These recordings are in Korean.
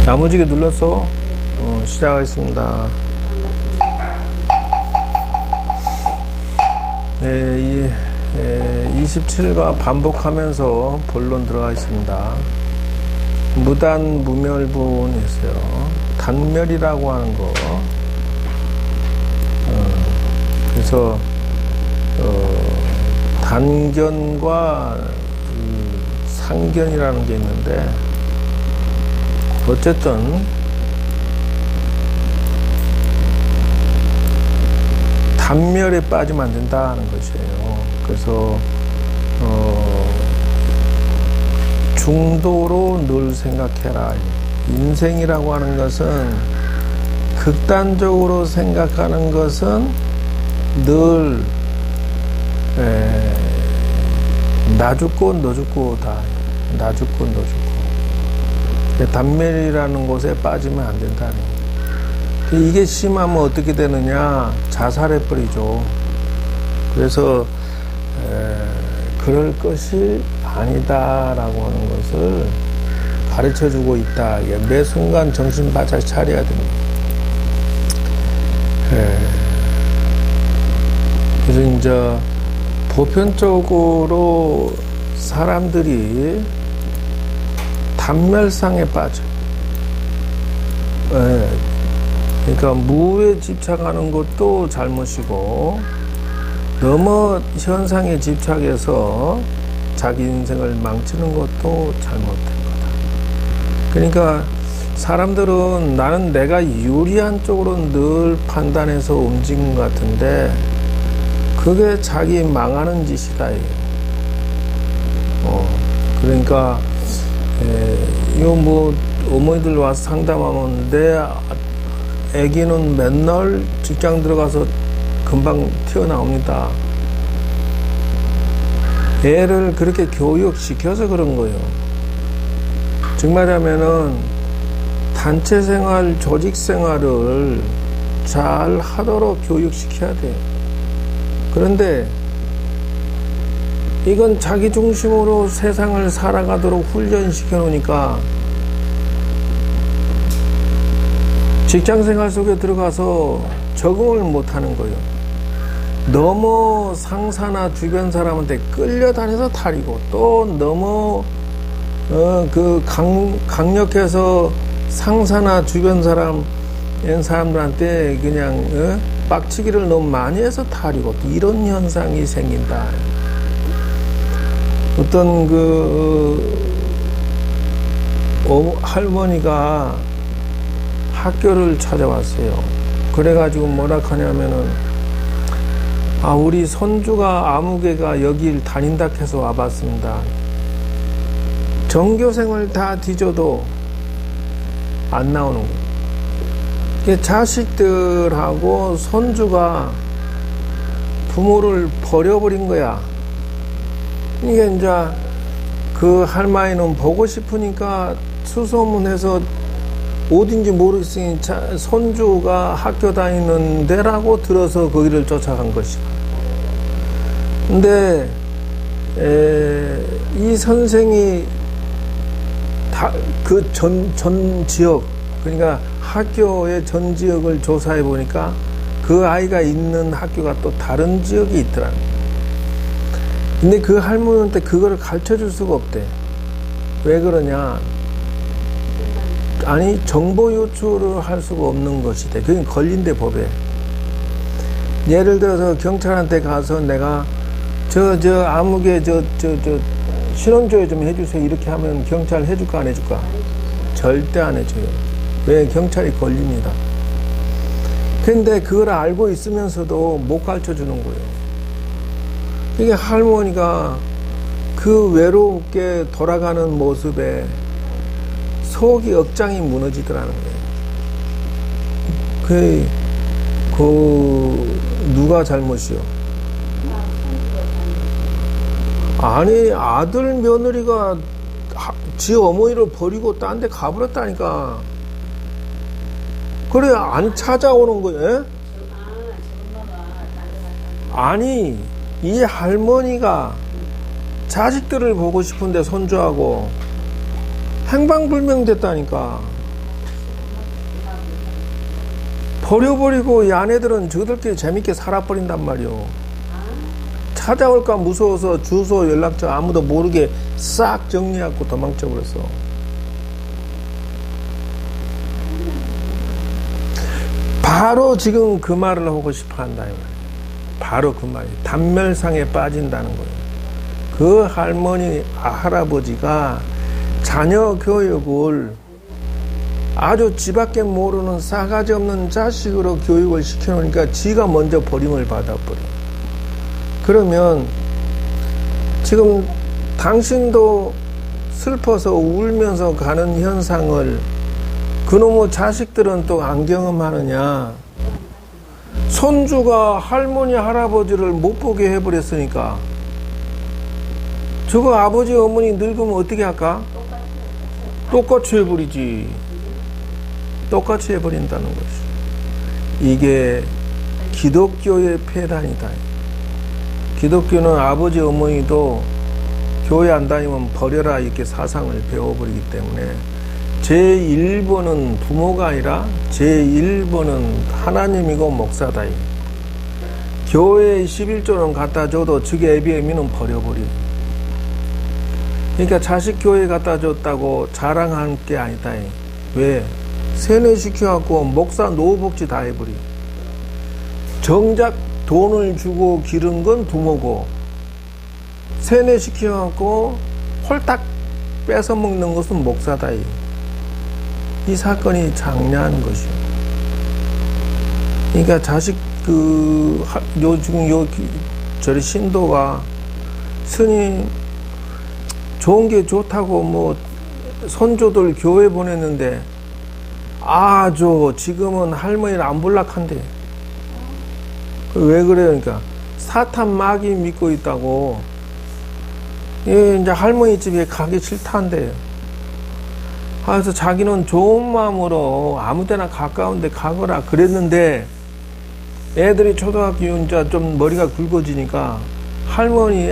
야무지게 눌러서 시작하겠습니다. 네, 27과 반복하면서 본론 들어가겠습니다. 무단 무멸분이 있어요. 단멸이라고 하는 거. 그래서 단견과 상견이라는 게 있는데, 어쨌든 단멸에 빠지면 안 된다는 것이에요. 그래서 중도로 늘 생각해라. 인생이라고 하는 것은 극단적으로 생각하는 것은 늘 나 죽고 너 죽고 다 나 죽고 너 죽고. 단멸이라는 곳에 빠지면 안 된다는 거예요. 이게 심하면 어떻게 되느냐? 자살해버리죠. 그래서 그럴 것이 아니다라고 하는 것을 가르쳐주고 있다. 매 순간 정신 바짝 차려야 됩니다. 그래서 이제 보편적으로 사람들이 단멸상에 빠져. 그러니까 무에 집착하는 것도 잘못이고, 너무 현상에 집착해서 자기 인생을 망치는 것도 잘못된 거다. 그러니까 사람들은 나는 내가 유리한 쪽으로 늘 판단해서 움직인 것 같은데, 그게 자기 망하는 짓이다. 그러니까 이거 뭐 어머니들 와서 상담하면 내 애기는 맨날 직장 들어가서 금방 튀어나옵니다. 애를 그렇게 교육시켜서 그런 거예요. 즉 말하면은 단체 생활, 조직 생활을 잘 하도록 교육시켜야 돼요. 그런데 이건 자기 중심으로 세상을 살아가도록 훈련시켜 놓으니까 직장생활 속에 들어가서 적응을 못하는 거예요. 너무 상사나 주변 사람한테 끌려다녀서 탈이고, 또 너무 강력해서 상사나 주변 사람들한테 그냥 빡치기를 너무 많이 해서 탈이고, 이런 현상이 생긴다. 어떤 할머니가 학교를 찾아왔어요. 그래가지고 뭐라 하냐면은, 우리 손주가 아무개가 여길 다닌다 해서 와봤습니다. 전교생을 다 뒤져도 안 나오는 거예요. 자식들하고 손주가 부모를 버려버린 거야. 이게 이제 그 할머니는 보고 싶으니까 수소문해서 어딘지 모르겠으니 손주가 학교 다니는 데라고 들어서 거기를 쫓아간 것이다. 근데 이 선생이 그 전 지역, 그러니까 학교의 전 지역을 조사해 보니까 그 아이가 있는 학교가 또 다른 지역이 있더라고요. 근데 그 할머니한테 그거를 가르쳐 줄 수가 없대. 왜 그러냐? 아니, 정보 유출을 할 수가 없는 것이대. 그게 걸린대, 법에. 예를 들어서 경찰한테 가서 내가 아무개 신원조회 좀 해주세요. 이렇게 하면 경찰 해줄까 안 해줄까? 절대 안 해줘요. 왜? 경찰이 걸립니다. 근데 그걸 알고 있으면서도 못 가르쳐 주는 거예요. 이게 할머니가 그 외롭게 돌아가는 모습에 속이 억장이 무너지더라는 거예요. 누가 잘못이요? 아니, 아들 며느리가 지 어머니를 버리고 딴 데 가버렸다니까. 그래, 안 찾아오는 거예요? 아니, 이 할머니가 자식들을 보고 싶은데 손주하고 행방불명 됐다니까. 버려버리고 이 아내들은 저들끼리 재밌게 살아버린단 말이오. 찾아올까 무서워서 주소 연락처 아무도 모르게 싹 정리하고 도망쳐버렸어. 바로 지금 그 말을 하고 싶어 한다. 바로 그 말이 단멸상에 빠진다는 거예요. 그 할머니, 할아버지가 자녀 교육을 아주 지밖에 모르는 싸가지 없는 자식으로 교육을 시켜놓으니까 지가 먼저 버림을 받아버려. 그러면 지금 당신도 슬퍼서 울면서 가는 현상을 그놈의 자식들은 또 안 경험하느냐. 손주가 할머니 할아버지를 못 보게 해버렸으니까 저거 아버지 어머니 늙으면 어떻게 할까? 똑같이 해버리지. 똑같이 해버린다는 것이. 이게 기독교의 폐단이다. 기독교는 아버지 어머니도 교회 안 다니면 버려라 이렇게 사상을 배워버리기 때문에 제1번은 부모가 아니라 제1번은 하나님이고 목사다. 교회에 11조는 갖다 줘도 저게 애비애미는 버려버리고. 그러니까 자식 교회 갖다 줬다고 자랑한 게 아니다. 왜? 세뇌시켜갖고 목사 노후복지 다 해버리. 정작 돈을 주고 기른 건 부모고 세뇌시켜갖고 홀딱 뺏어먹는 것은 목사다. 이 사건이 장려한 것이요. 그러니까 자식 지금 저리 신도가 스님 좋은 게 좋다고 뭐 손주들 교회 보냈는데 아주 지금은 할머니를 안 볼락한대. 왜 그래요? 그러니까 사탄 마귀 믿고 있다고. 이제 할머니 집에 가기 싫다는데요. 그래서 자기는 좋은 마음으로 아무 데나 가까운 데 가거라 그랬는데 애들이 초등학교 이제 좀 머리가 굵어지니까 할머니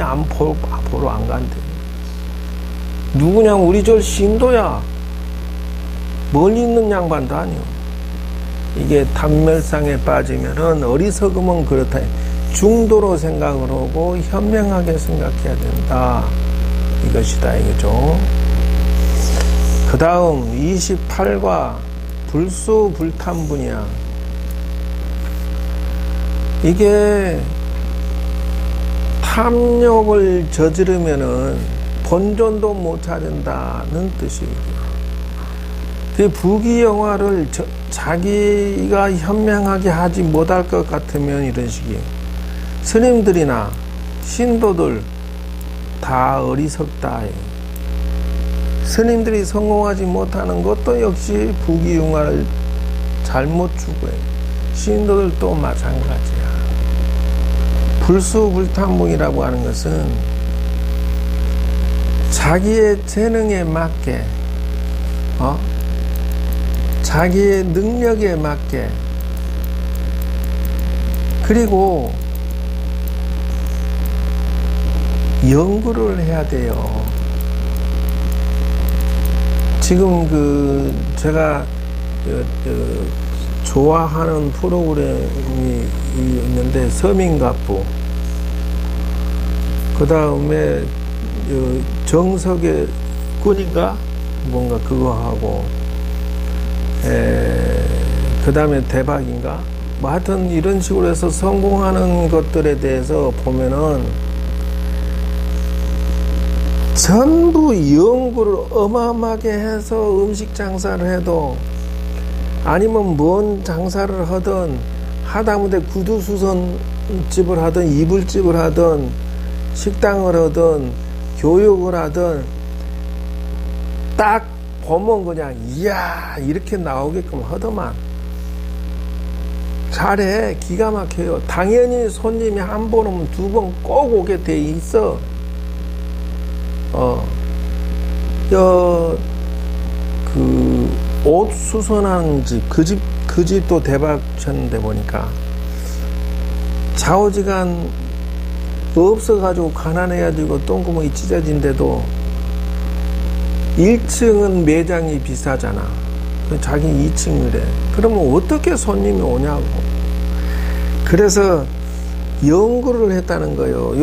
보러 안 간대. 누구냐면 우리 저 신도야. 멀리 있는 양반도 아니요. 이게 단멸상에 빠지면은 어리석으면 그렇다. 중도로 생각을 하고 현명하게 생각해야 된다. 이것이다 이거죠. 그 다음 28과 불수불탄분이야. 이게 탐욕을 저지르면은 본전도 못 찾는다는 뜻이에요. 그 부귀영화를 자기가 현명하게 하지 못할 것 같으면 이런 식이에요. 스님들이나 신도들 다 어리석다. 스님들이 성공하지 못하는 것도 역시 부귀영화를 잘못 추구해요. 신도들도 마찬가지야. 불수불탄봉이라고 하는 것은 자기의 재능에 맞게 자기의 능력에 맞게 그리고 연구를 해야 돼요. 지금 제가 좋아하는 프로그램이 있는데 서민갑부 그 다음에 정석의 꾼인가 뭔가 그거 하고 그 다음에 대박인가 뭐 하여튼 이런 식으로 해서 성공하는 것들에 대해서 보면은 전부 연구를 어마어마하게 해서 음식 장사를 해도 아니면 뭔 장사를 하든 하다못해 구두수선집을 하든 이불집을 하든 식당을 하든 교육을 하든 딱 보면 그냥 이야 이렇게 나오게끔 하더만 잘해. 기가 막혀요. 당연히 손님이 한 번 오면 두 번 꼭 오게 돼 있어. 옷 수선하는 집, 그 집도 대박 쳤는데 보니까 좌우지간 없어가지고 가난해가지고 똥구멍이 찢어진데도 1층은 매장이 비싸잖아. 자기 2층이래. 그러면 어떻게 손님이 오냐고. 그래서 연구를 했다는 거예요.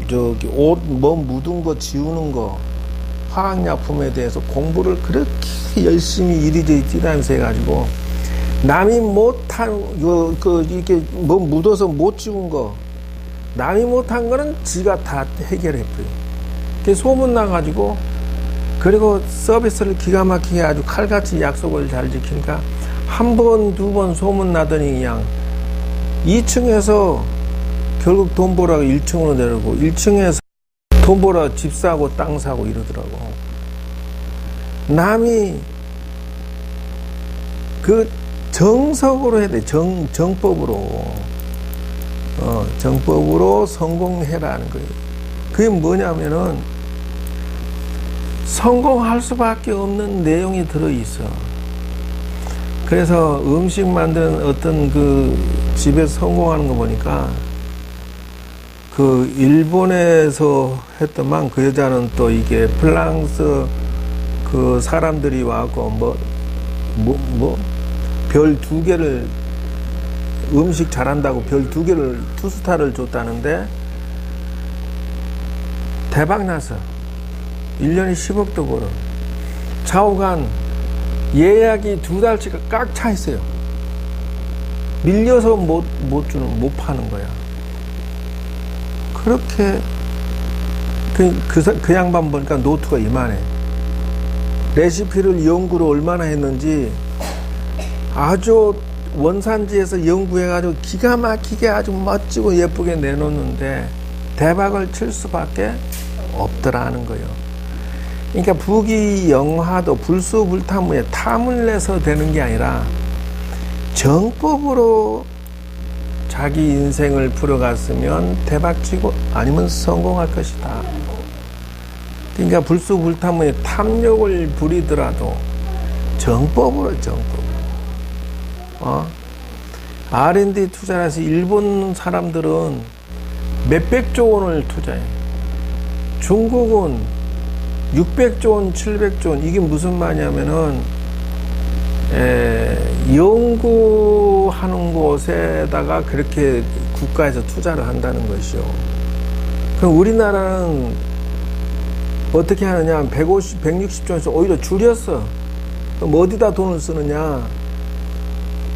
저기 옷 뭐 묻은 거 지우는 거, 화학약품에 대해서 공부를 그렇게 열심히 이리저리 뛰다니면서 해가지고, 남이 못한, 이게 뭐 묻어서 못 지운 거, 남이 못한 거는 지가 다 해결해버려요. 그게 소문나가지고, 그리고 서비스를 기가 막히게 아주 칼같이 약속을 잘 지키니까, 한 번, 두 번 소문나더니 그냥 2층에서 결국 돈 벌라고 1층으로 내려오고, 1층에서 돈 벌어 집 사고 땅 사고 이러더라고. 남이 그 정석으로 해야 돼. 정법으로. 정법으로 성공해라는 거예요. 그게 뭐냐면은 성공할 수밖에 없는 내용이 들어있어. 그래서 음식 만드는 어떤 그 집에서 성공하는 거 보니까 그 일본에서 했더만 그 여자는 또 이게 프랑스 그 사람들이 와갖고 별 2개를 음식 잘한다고 별 2개를 2스타를 줬다는데 대박 났어. 1년에 10억도 벌어. 좌우간 예약이 2달치가 꽉 차 있어요. 밀려서 못 파는 거야. 그렇게 그 양반 보니까 노트가 이만해. 레시피를 연구를 얼마나 했는지 아주 원산지에서 연구해가지고 기가 막히게 아주 멋지고 예쁘게 내놓는데 대박을 칠 수밖에 없더라는 거예요. 그러니까 부귀영화도 불수불타무에 탐을 내서 되는 게 아니라 정법으로 자기 인생을 풀어갔으면 대박치고 아니면 성공할 것이다. 그러니까 불수불타무에 탐욕을 부리더라도 정법으로. R&D 투자를 해서 일본 사람들은 몇백조 원을 투자해. 중국은 600조 원, 700조 원. 이게 무슨 말이냐면은 연구하는 곳에다가 그렇게 국가에서 투자를 한다는 것이요. 그럼 우리나라는 어떻게 하느냐? 160조에서 오히려 줄였어. 그럼 어디다 돈을 쓰느냐?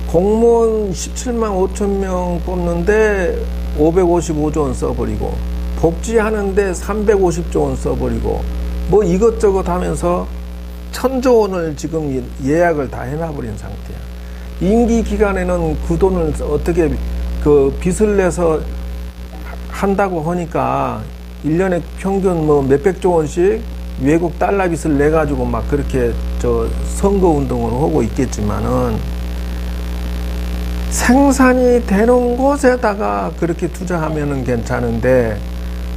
공무원 17만 5천 명 뽑는데 555조 원 써버리고, 복지하는데 350조 원 써버리고, 뭐 이것저것 하면서 1000조 원을 지금 예약을 다 해놔버린 상태야. 임기 기간에는 그 돈을 어떻게 그 빚을 내서 한다고 하니까 1년에 평균 뭐 몇백조 원씩 외국 달러 빚을 내가지고 막 그렇게 선거 운동을 하고 있겠지만은 생산이 되는 곳에다가 그렇게 투자하면은 괜찮은데,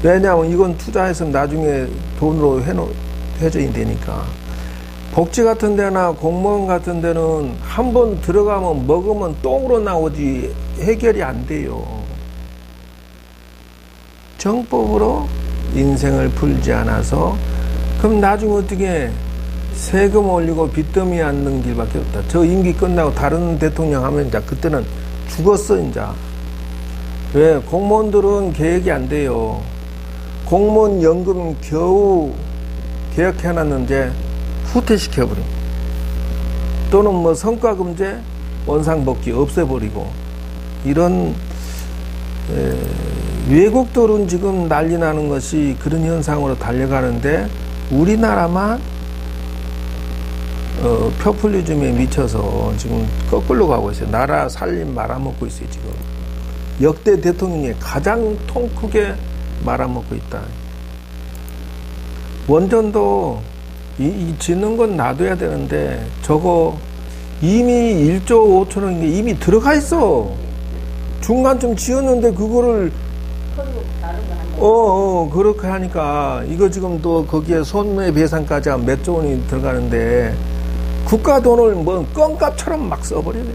왜냐하면 이건 투자해서 나중에 돈으로 회전이 되니까. 복지 같은 데나 공무원 같은 데는 한번 들어가면 먹으면 똥으로 나오지 해결이 안 돼요. 정법으로 인생을 풀지 않아서 그럼 나중에 어떻게 세금 올리고 빚더미 앉는 길밖에 없다. 저 임기 끝나고 다른 대통령 하면 이제 그때는 죽었어 이제. 왜? 공무원들은 계획이 안 돼요. 공무원 연금 겨우 개혁해놨는데 후퇴시켜버려. 또는 뭐 성과금제 원상복귀 없애버리고. 이런 외국들은 지금 난리 나는 것이 그런 현상으로 달려가는데 우리나라만 포퓰리즘에 미쳐서 지금 거꾸로 가고 있어요. 나라 살림 말아먹고 있어요. 지금 역대 대통령이 가장 통 크게 말아먹고 있다. 원전도 짓는 건 놔둬야 되는데 저거 이미 1조 5천억인 게 이미 들어가 있어. 중간쯤 지었는데 그거를 그렇게 하니까 이거 지금 또 거기에 손해배상까지 한 몇 조 원이 들어가는데 국가 돈을 뭐 껌값처럼 막 써버려요.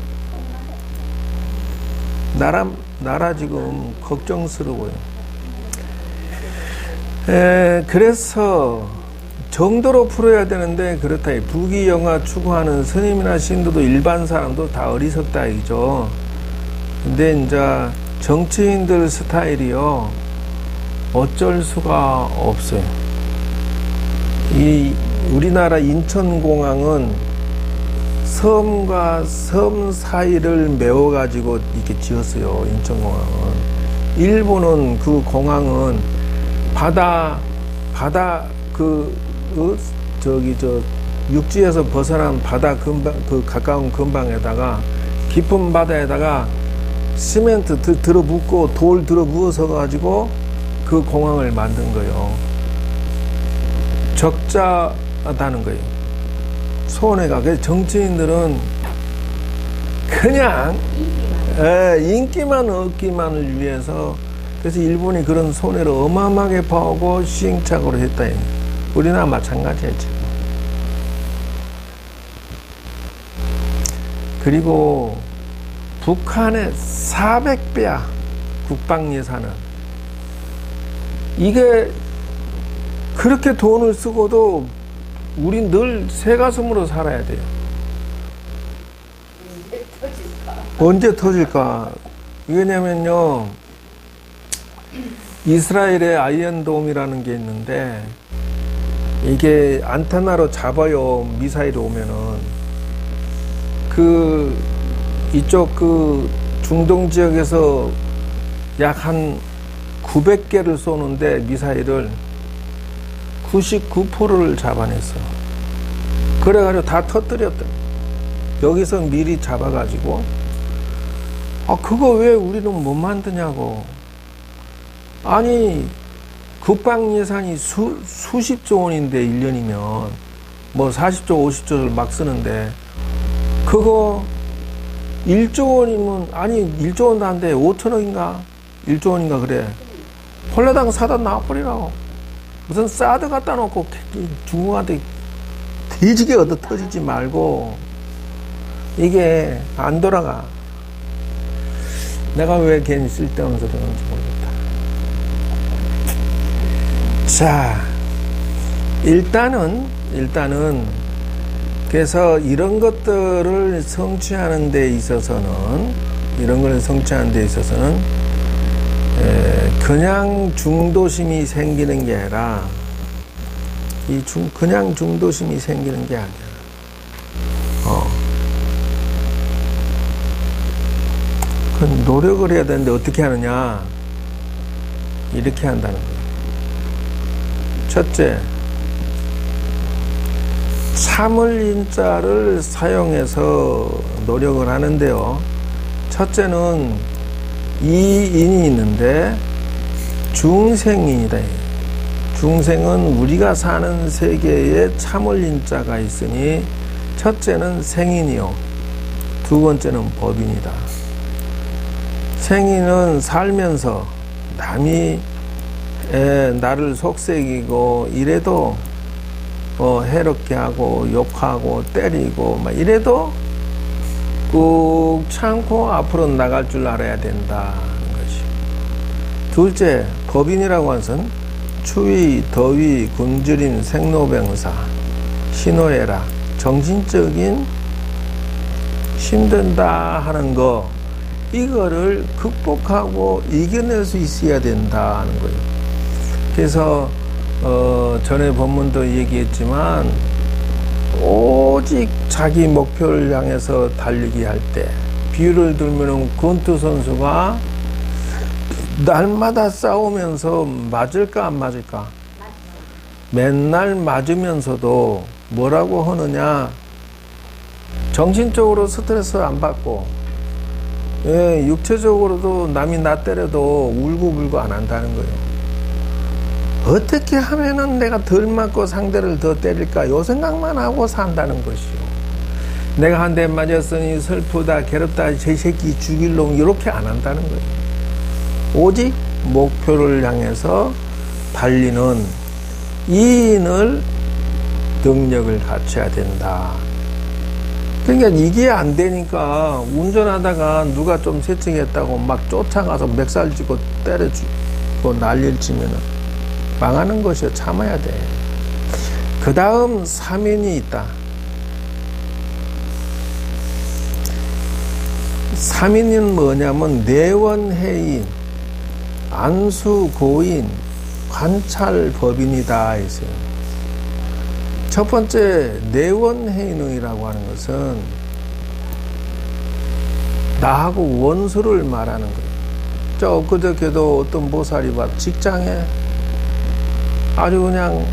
나라 지금 걱정스러워요. 그래서 정도로 풀어야 되는데 그렇다. 부귀영화 추구하는 스님이나 신도도 일반 사람도 다 어리석다 이죠. 근데 이제 정치인들 스타일이요, 어쩔 수가 없어요. 이 우리나라 인천공항은 섬과 섬 사이를 메워가지고 이렇게 지었어요. 인천공항은. 일본은 그 공항은 바다 육지에서 벗어난 바다 근방, 그 가까운 근방에다가 깊은 바다에다가 시멘트 들어붓고 돌 들어부어서 가지고 그 공항을 만든 거예요. 적자다는 거예요. 손해가. 그래서 정치인들은 그냥 인기만 얻기만을 위해서, 그래서 일본이 그런 손해를 어마어마하게 봐오고 시행착오를 했다. 우리나라 마찬가지였죠. 그리고 북한의 400배야 국방 예산은. 이게 그렇게 돈을 쓰고도 우린 늘 새가슴으로 살아야 돼요. 언제 터질까? 왜냐면요, 이스라엘의 아이언돔이라는 게 있는데, 이게 안테나로 잡아요. 미사일이 오면은 이쪽 중동 지역에서 약 한 900개를 쏘는데 미사일을 99%를 잡아냈어. 그래가지고 다 터뜨렸다. 여기서 미리 잡아가지고, 그거 왜 우리는 못 만드냐고. 아니, 국방 예산이 수십조 원인데 1년이면 뭐 40조 50조를 막 쓰는데, 그거 1조 원이면, 아니 1조 원도 안 돼. 5천억인가 1조 원인가 그래. 홀라당 사다 놔버리라고. 무슨 사드 갖다 놓고 중국한테 뒤지게 얻어 터지지 말고. 이게 안 돌아가. 내가 왜 괜히 쓸데없는 소리 하는지 모르겠다. 자, 일단은 그래서 이런 것들을 성취하는 데 있어서는, 그냥 중도심이 생기는 게 아니라, 그냥 중도심이 생기는 게 아니야. 그 노력을 해야 되는데 어떻게 하느냐? 이렇게 한다는 거예요. 첫째, 참을 인자를 사용해서 노력을 하는데요. 첫째는 이인이 있는데 중생인이다. 중생은 우리가 사는 세계에 참을 인자가 있으니, 첫째는 생인이요, 두 번째는 법인이다. 생인은 살면서 남이 나를 속삭이고 이래도 해롭게 하고 욕하고 때리고 막 이래도 꾹 참고 앞으로 나갈 줄 알아야 된다는 것이. 둘째, 법인이라고 하는 것은 추위, 더위, 굶주림, 생로병사, 희노애락, 정신적인 힘든다 하는 거, 이거를 극복하고 이겨낼 수 있어야 된다는 거예요. 그래서 전에 본문도 얘기했지만, 오직 자기 목표를 향해서 달리기 할 때, 비유를 들면 권투 선수가 날마다 싸우면서 맞을까 안 맞을까? 맨날 맞으면서도 뭐라고 하느냐? 정신적으로 스트레스 안 받고, 육체적으로도 남이 나 때려도 울고불고 안 한다는 거예요. 어떻게 하면은 내가 덜 맞고 상대를 더 때릴까? 요 생각만 하고 산다는 것이요. 내가 한 대 맞았으니 슬프다, 괴롭다, 제 새끼 죽일 놈, 이렇게 안 한다는 거예요. 오직 목표를 향해서 달리는 이인을, 능력을 갖춰야 된다. 그러니까 이게 안 되니까 운전하다가 누가 좀 세팅했다고 막 쫓아가서 멱살 쥐고 때려주고 난리를 치면은 망하는 것이요. 참아야 돼. 그 다음 사면이 있다. 사면은 뭐냐면 내원해인, 안수고인, 관찰법인이다 했어요. 첫 번째 내원해인이라고 하는 것은 나하고 원수를 말하는 거예요. 저 엊그저께도 어떤 보살이 직장에 아주 그냥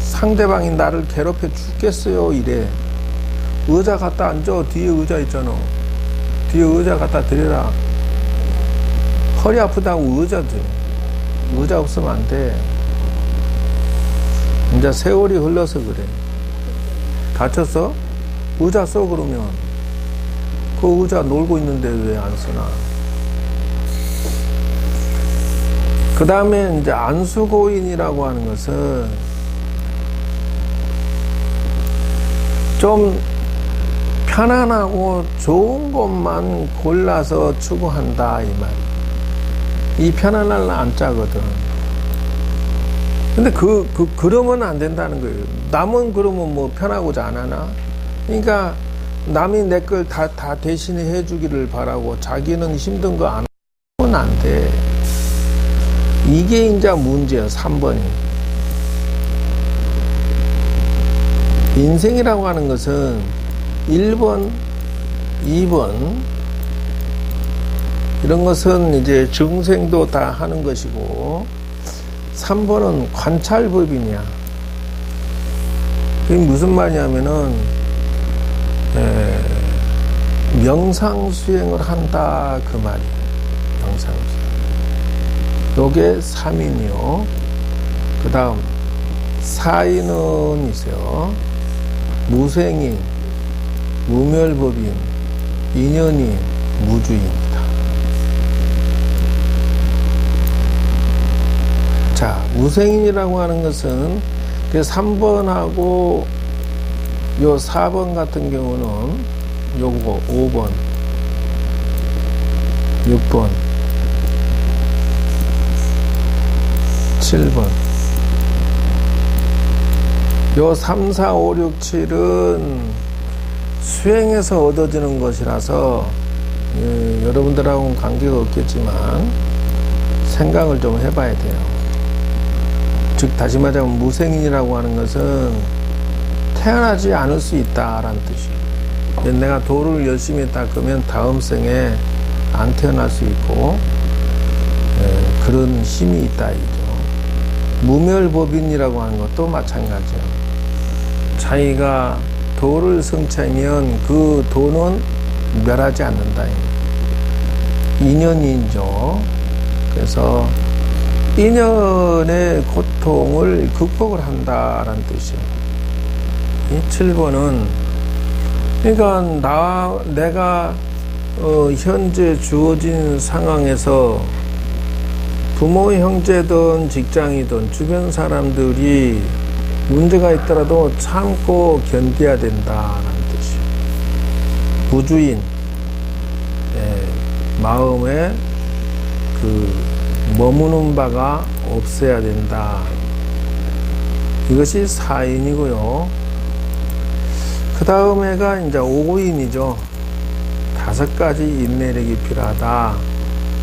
상대방이 나를 괴롭혀 죽겠어요 이래. 의자 갖다 앉아. 뒤에 의자 있잖아. 뒤에 의자 갖다 드려라. 허리 아프다고 의자 줘. 의자 없으면 안 돼. 이제 세월이 흘러서 그래. 다쳤어? 의자 써 그러면. 그 의자 놀고 있는데 왜 안 쓰나? 그 다음에 이제 안수고인이라고 하는 것은 좀 편안하고 좋은 것만 골라서 추구한다 이 말. 이 편안할 안 짜거든. 근데 그러면 안 된다는 거예요. 남은 그러면 뭐 편하고자 안 하나? 그러니까 남이 내 걸 다 대신에 해주기를 바라고 자기는 힘든 거 안 하면 안 돼. 이게 이제 문제야, 3번이. 인생이라고 하는 것은 1번, 2번, 이런 것은 이제 중생도 다 하는 것이고, 3번은 관찰법이냐. 그게 무슨 말이냐면은, 명상수행을 한다, 그 말이에요. 명상수행. 요게 3인이요. 그 다음, 4인은 있어요. 무생인, 무멸법인, 인연인, 무주인이다. 자, 무생인이라고 하는 것은 그 3번하고 요 4번 같은 경우는 요거 5번, 6번, 7번. 요 3, 4, 5, 6, 7은 수행에서 얻어지는 것이라서 여러분들하고는 관계가 없겠지만 생각을 좀 해봐야 돼요. 즉 다시 말하면 무생인이라고 하는 것은 태어나지 않을 수 있다라는 뜻이에요. 내가 도를 열심히 했다 그러면 다음 생에 안 태어날 수 있고 그런 힘이 있다 이죠. 무멸법인이라고 하는 것도 마찬가지예요. 자기가 도를 성취하면 그 도는 멸하지 않는다. 인연이죠. 그래서 인연의 고통을 극복을 한다라는 뜻이에요. 이 7번은 그러니까 내가 현재 주어진 상황에서 부모, 형제든 직장이든 주변 사람들이 문제가 있더라도 참고 견뎌야 된다는 뜻이에요. 무주인, 마음에 머무는 바가 없어야 된다. 이것이 4인이고요. 그 다음에가 이제 5인이죠. 5가지 인내력이 필요하다.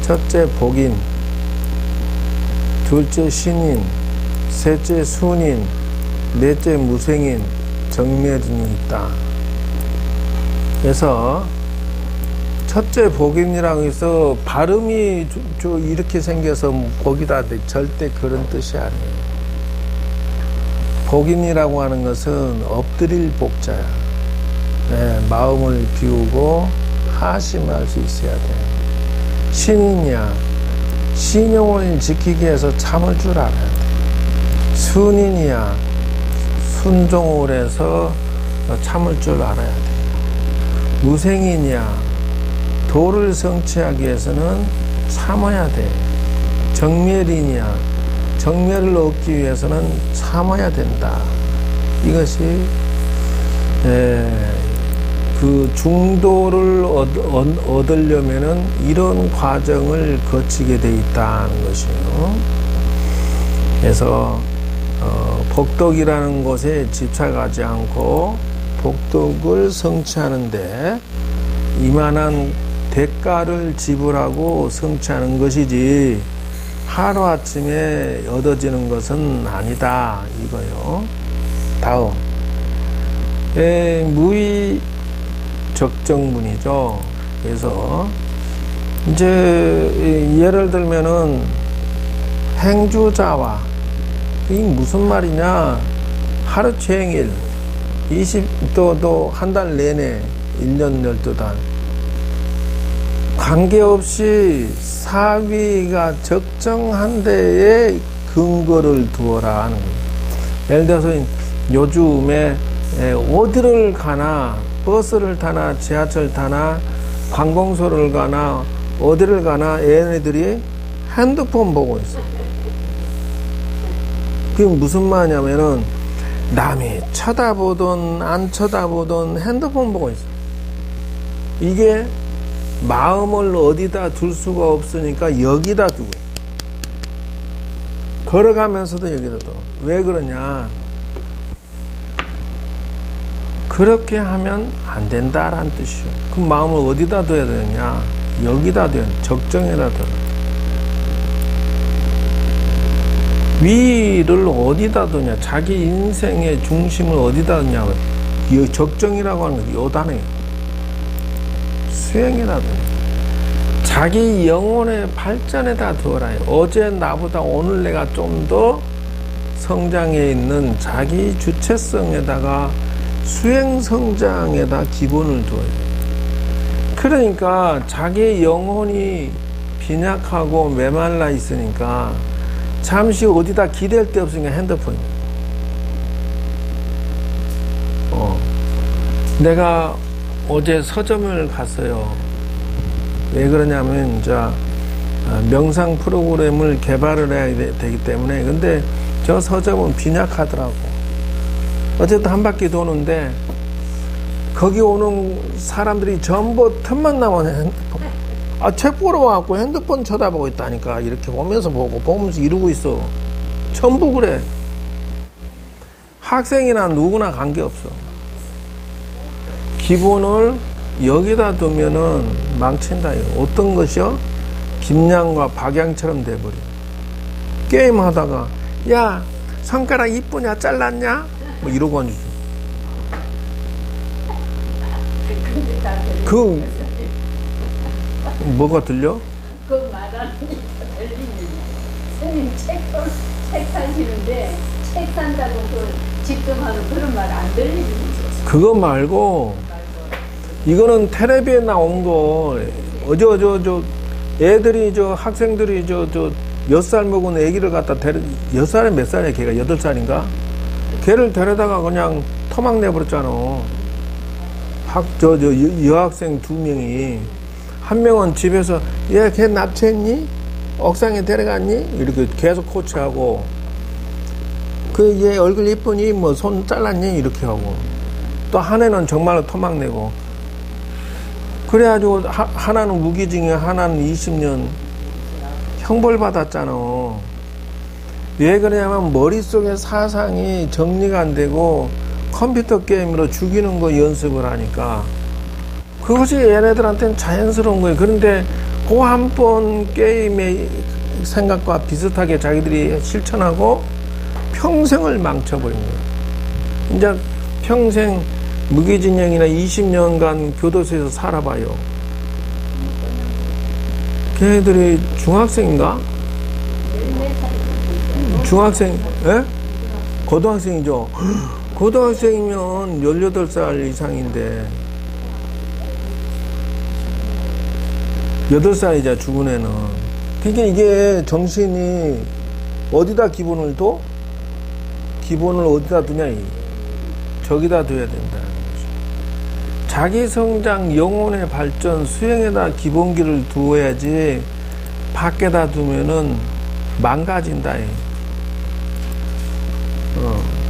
첫째, 복인. 둘째, 신인. 셋째, 순인. 넷째, 무생인. 정멸인이 있다. 그래서 첫째, 복인이라고 해서 발음이 이렇게 생겨서 복이다. 절대 그런 뜻이 아니에요. 복인이라고 하는 것은 엎드릴 복자야. 마음을 비우고 하심할 수 있어야 돼. 신인이야. 신용을 지키기 위해서 참을 줄 알아야 돼. 순인이야. 순종을 해서 참을 줄 알아야 돼. 무생인이야. 도를 성취하기 위해서는 참아야 돼. 정멸인이야. 정멸을 얻기 위해서는 참아야 된다. 이것이 그 중도를 얻으려면은 이런 과정을 거치게 돼 있다는 것이에요. 그래서 복덕이라는 것에 집착하지 않고 복덕을 성취하는데 이만한 대가를 지불하고 성취하는 것이지 하루아침에 얻어지는 것은 아니다 이거요. 다음 무의 적정문이죠. 그래서 이제 예를 들면은 행주자와 이게 무슨 말이냐, 하루 종일 20도 한 달 내내 1년 12달 관계없이 사위가 적정한 데에 근거를 두어라 하는 거예요. 예를 들어서 요즘에 어디를 가나 버스를 타나 지하철 타나 관공서를 가나 어디를 가나 얘네들이 핸드폰 보고 있어. 그게 무슨 말이냐면은 남이 쳐다보든 안 쳐다보든 핸드폰 보고 있어. 이게 마음을 어디다 둘 수가 없으니까 여기다 두고 걸어가면서도 여기다 둬. 왜 그러냐, 그렇게 하면 안 된다라는 뜻이요. 그 마음을 어디다 둬야 되느냐, 여기다 둬야 돼. 적정에다 둬. 위를 어디다 두냐, 자기 인생의 중심을 어디다 두냐, 이 적정이라고 하는 거, 요 단어예요. 수행에다 두냐, 자기 영혼의 발전에다 두어라. 어제 나보다 오늘 내가 좀 더 성장해 있는 자기 주체성에다가 수행 성장에다 기본을 둬야 돼. 그러니까 자기 영혼이 빈약하고 메말라 있으니까 잠시 어디다 기댈 데 없으니까 핸드폰이야. 내가 어제 서점을 갔어요. 왜 그러냐면 이제 명상 프로그램을 개발을 해야 되기 때문에. 근데 저 서점은 빈약하더라고. 어쨌든 한 바퀴 도는데 거기 오는 사람들이 전부 틈만 나면 핸드폰, 책 보러 와갖고 핸드폰 쳐다보고 있다니까. 이렇게 보면서 보면서 이러고 있어. 전부 그래. 학생이나 누구나 관계없어. 기본을 여기다 두면은 망친다. 어떤 것이요? 김양과 박양처럼 돼버려. 게임 하다가 야 손가락 이쁘냐 잘랐냐 뭐 이러고 앉으죠. 그 뭐가 들려? 그 말하는 게 들리는데 선생님 책 사시는데 책 산다고 그 집중하는 그런 말 안 들리는 거죠. 그거 말고 이거는 텔레비에 나온 거. 저 애들이 학생들이 몇 살 먹은 애기를 갖다 몇 살에 몇 살이야 걔가 8살인가? 걔를 데려다가 그냥 토막 내버렸잖아. 여학생 2명이. 한 명은 집에서 얘 걔 납치했니? 옥상에 데려갔니? 이렇게 계속 코치하고, 그 얘 얼굴 이쁘니? 뭐 손 잘랐니? 이렇게 하고, 또 한 애는 정말로 토막 내고. 그래가지고 하나는 무기징역, 하나는 20년 형벌 받았잖아. 왜 그러냐면 머릿속에 사상이 정리가 안 되고 컴퓨터 게임으로 죽이는 거 연습을 하니까 그것이 얘네들한테는 자연스러운 거예요. 그런데 그 한 번 게임의 생각과 비슷하게 자기들이 실천하고 평생을 망쳐버린 거예요. 이제 평생 무기징역이나 20년간 교도소에서 살아봐요. 걔네들이 중학생인가? 중학생, 예? 고등학생이죠. 고등학생이면 18살 이상인데 8살이자 죽은 애는. 그러니까 이게 정신이 어디다 기본을 둬? 기본을 어디다 두냐? 저기다 둬야 된다. 자기 성장, 영혼의 발전, 수행에다 기본기를 두어야지 밖에다 두면은 망가진다.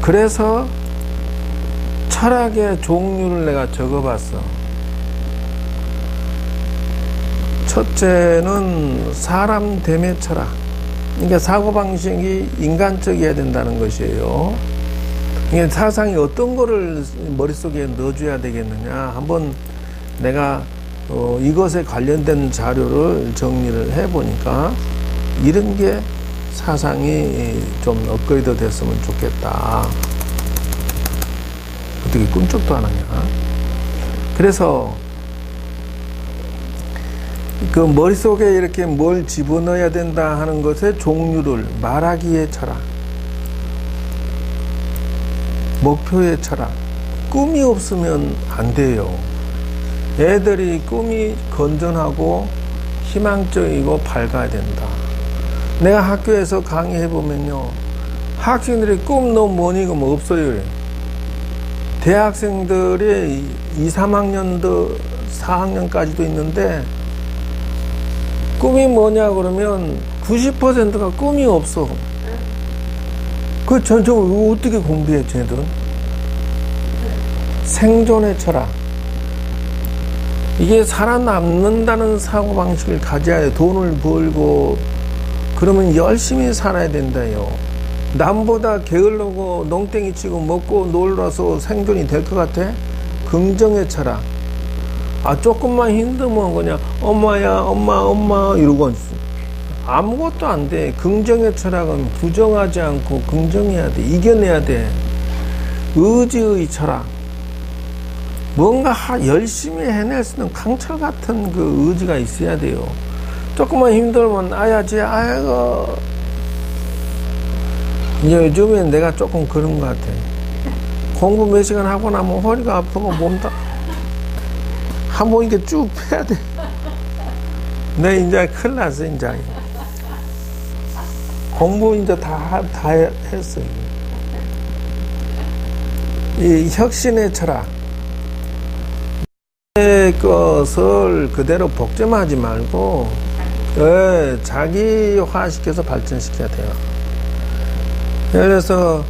그래서 철학의 종류를 내가 적어봤어. 첫째는 사람 대매 철학. 그러니까 사고방식이 인간적이어야 된다는 것이에요. 이게 사상이 어떤 거를 머릿속에 넣어줘야 되겠느냐. 한번 내가 이것에 관련된 자료를 정리를 해보니까 이런 게 사상이 좀 업그레이드 됐으면 좋겠다. 어떻게 꿈쩍도 안 하냐. 그래서 그 머릿속에 이렇게 뭘 집어넣어야 된다 하는 것의 종류를 말하기의 철학, 목표의 철학, 꿈이 없으면 안 돼요. 애들이 꿈이 건전하고 희망적이고 밝아야 된다. 내가 학교에서 강의해보면요, 학생들이 꿈 너무 뭐니 그러면 없어요. 대학생들이 2, 3학년도 4학년까지도 있는데 꿈이 뭐냐 그러면 90%가 꿈이 없어. 저 어떻게 공부해 쟤들은? 생존의 철학. 이게 살아남는다는 사고방식을 가져야 돼. 돈을 벌고 그러면 열심히 살아야 된다요. 남보다 게을르고 농땡이 치고 먹고 놀아서 생존이 될 것 같아? 긍정의 철학. 조금만 힘들면 그냥 엄마야 엄마 이러고 아무것도 안 돼. 긍정의 철학은 부정하지 않고 긍정해야 돼. 이겨내야 돼. 의지의 철학. 뭔가 열심히 해낼 수 있는 강철 같은 그 의지가 있어야 돼요. 조금만 힘들면 아이고. 이제 요즘엔 내가 조금 그런 것 같아. 공부 몇 시간 하고 나면 허리가 아프고 몸도 한번 이렇게 쭉 펴야 돼. 내 이제 큰일 났어, 이제. 공부 이제 다 했어. 이 혁신의 철학. 내 것을 그대로 복제하지 말고, 자기화시켜서 발전시켜야 돼요. 그래서,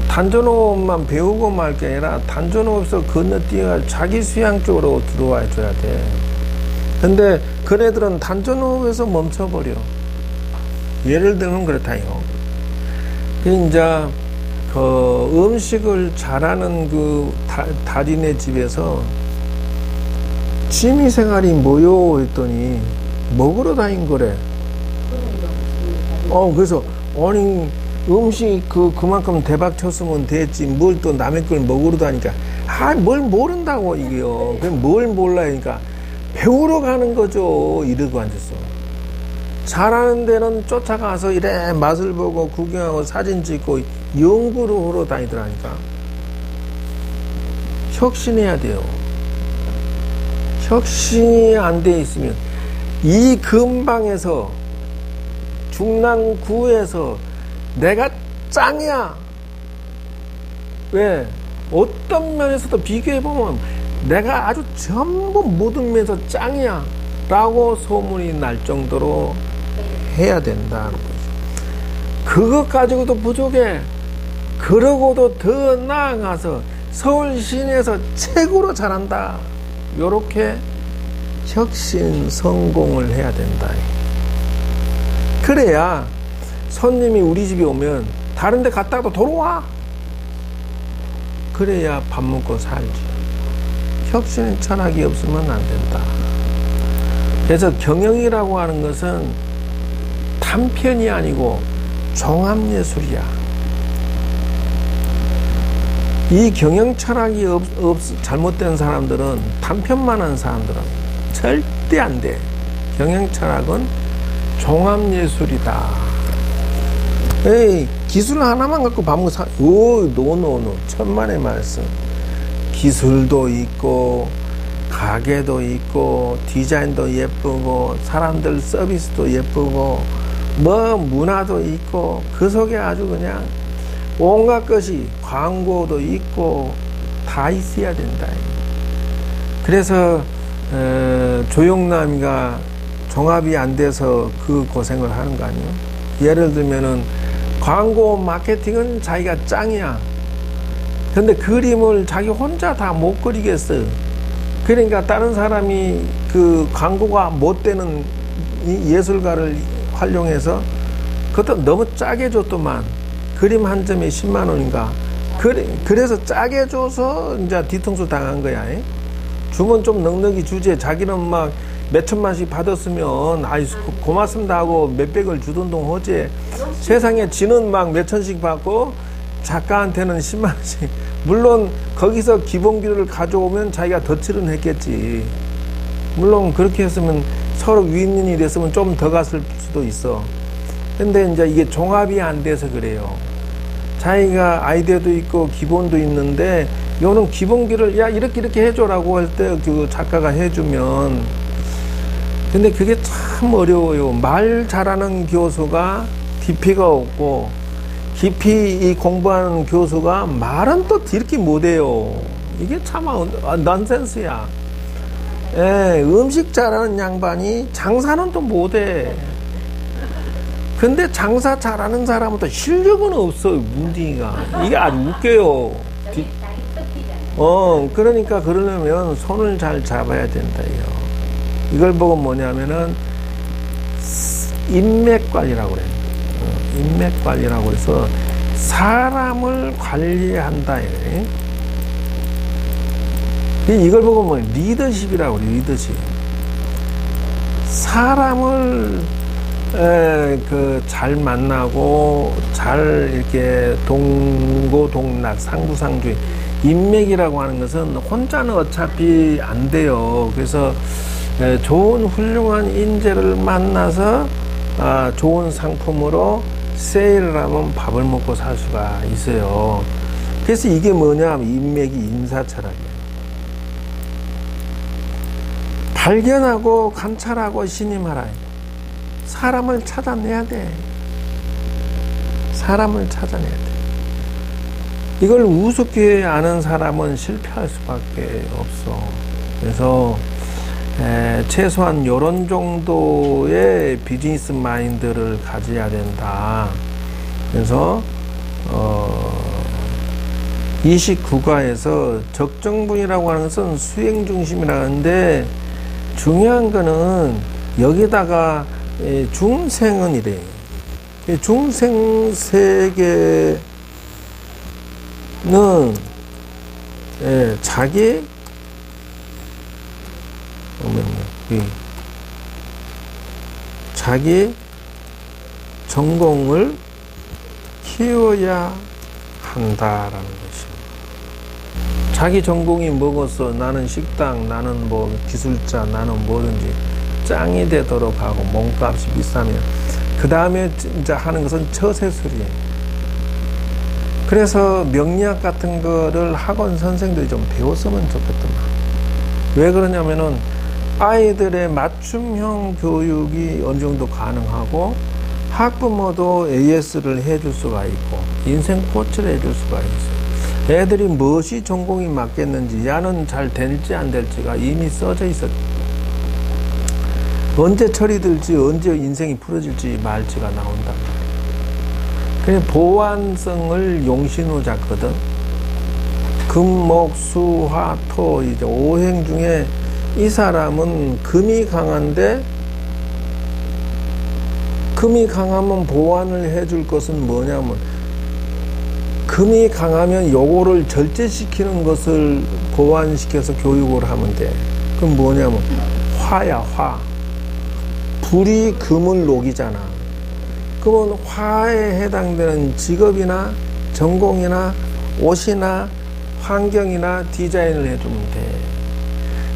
단전호흡만 배우고 말 게 아니라 단전호흡에서 건너뛰어 자기 수양 쪽으로 들어와 줘야 돼. 근데 그네들은 단전호흡에서 멈춰버려. 예를 들면 그렇다요. 이제 그 음식을 잘하는 그 달인의 집에서 취미생활이 뭐요 했더니 먹으러 다닌 거래. 그래서 아니 음식 그만큼 대박 쳤으면 됐지 뭘 또 남의 걸 먹으러 다니까 뭘 모른다고 이게요. 그럼 뭘 몰라니까 배우러 가는 거죠. 이러고 앉았어. 잘하는 데는 쫓아가서 이래 맛을 보고 구경하고 사진 찍고 연구를 하러 다니더라니까. 혁신해야 돼요. 혁신이 안 돼 있으면 이 근방에서 중랑구에서 내가 짱이야. 왜? 어떤 면에서도 비교해보면 내가 아주 전부 모든 면에서 짱이야 라고 소문이 날 정도로 해야 된다는 거죠. 그것 가지고도 부족해. 그러고도 더 나아가서 서울 시내에서 최고로 잘한다. 요렇게 혁신 성공을 해야 된다. 그래야 손님이 우리 집에 오면 다른 데 갔다가도 돌아와. 그래야 밥 먹고 살지. 혁신 철학이 없으면 안 된다. 그래서 경영이라고 하는 것은 단편이 아니고 종합예술이야. 이 경영 철학이 잘못된 사람들은 단편만 한 사람들은 절대 안 돼. 경영 철학은 종합예술이다. 기술 하나만 갖고 밥 먹고 노. 천만의 말씀. 기술도 있고, 가게도 있고, 디자인도 예쁘고, 사람들 서비스도 예쁘고, 문화도 있고, 그 속에 아주 그냥 온갖 것이 광고도 있고, 다 있어야 된다. 그래서, 조영남이가 종합이 안 돼서 그 고생을 하는 거 아니에요? 예를 들면은, 광고 마케팅은 자기가 짱이야. 근데 그림을 자기 혼자 다 못 그리겠어. 그러니까 다른 사람이 그 광고가 못 되는 이 예술가를 활용해서 그것도 너무 짜게 줬더만 그림 한 점에 10만 원인가. 그래서 짜게 줘서 이제 뒤통수 당한 거야. 주면 좀 넉넉히 주지. 자기는 막 몇천만씩 받았으면 아이 고맙습니다 하고 몇백을 주던 동 하지. 세상에 지는 막 몇천씩 받고 작가한테는 10만 원씩. 물론 거기서 기본기를 가져오면 자기가 덧칠은 했겠지. 물론 그렇게 했으면 서로 윈윈이 됐으면 좀 더 갔을 수도 있어. 근데 이제 이게 종합이 안 돼서 그래요. 자기가 아이디어도 있고 기본도 있는데 요는 기본기를 야 이렇게 해줘라고 할 때 그 작가가 해주면, 근데 그게 참 어려워요. 말 잘하는 교수가 깊이가 없고 깊이 공부하는 교수가 말은 또 이렇게 못해요. 이게 참 넌센스야. 예, 음식 잘하는 양반이 장사는 또 못해. 근데 장사 잘하는 사람은 또 실력은 없어, 문딩이가. 이게 아주 웃겨요. 그러니까 그러려면 손을 잘 잡아야 된다요. 이걸 보고 뭐냐면은 인맥관리라고 그래요. 인맥관리라고 해서 사람을 관리한다. 이걸 보고 뭐 리더십이라고 그래요. 리더십. 사람을 잘 만나고 잘 이렇게 동고동락 상부상조의 인맥이라고 하는 것은 혼자는 어차피 안 돼요. 그래서 좋은 훌륭한 인재를 만나서 좋은 상품으로 세일을 하면 밥을 먹고 살 수가 있어요. 그래서 이게 뭐냐 하면 인맥이 인사철학이에요. 발견하고 관찰하고 신임하라. 사람을 찾아내야 돼. 사람을 찾아내야 돼. 이걸 우습게 아는 사람은 실패할 수밖에 없어. 그래서 최소한 이런 정도의 비즈니스 마인드를 가져야 된다. 그래서 29가에서 적정분이라고 하는 것은 수행 중심이라 하는데, 중요한 거는 여기다가 중생은 이래. 중생 세계는 자기 자기 전공을 키워야 한다라는 것입니다. 자기 전공이 뭐겠어? 나는 식당, 나는 뭐 기술자, 나는 뭐든지 짱이 되도록 하고 몸값이 비싸면 그 다음에 진짜 하는 것은 처세술이에요. 그래서 명리학 같은 거를 학원 선생들이 좀 배웠으면 좋겠더만. 왜 그러냐면은 아이들의 맞춤형 교육이 어느 정도 가능하고 학부모도 AS를 해줄 수가 있고 인생 코치를 해줄 수가 있어요. 애들이 무엇이 전공이 맞겠는지, 야는 잘 될지 안 될지가 이미 써져 있었죠. 언제 철이 들지, 언제 인생이 풀어질지 말지가 나온단 말이에요. 그냥 보완성을 용신으로 잡거든. 금, 목, 수, 화, 토, 이제 5행 중에 이 사람은 금이 강한데, 금이 강하면 보완을 해줄 것은 뭐냐면, 금이 강하면 요거를 절제시키는 것을 보완시켜서 교육을 하면 돼. 그럼 뭐냐면 화야, 화. 불이 금을 녹이잖아. 그러면 화에 해당되는 직업이나 전공이나 옷이나 환경이나 디자인을 해주면 돼.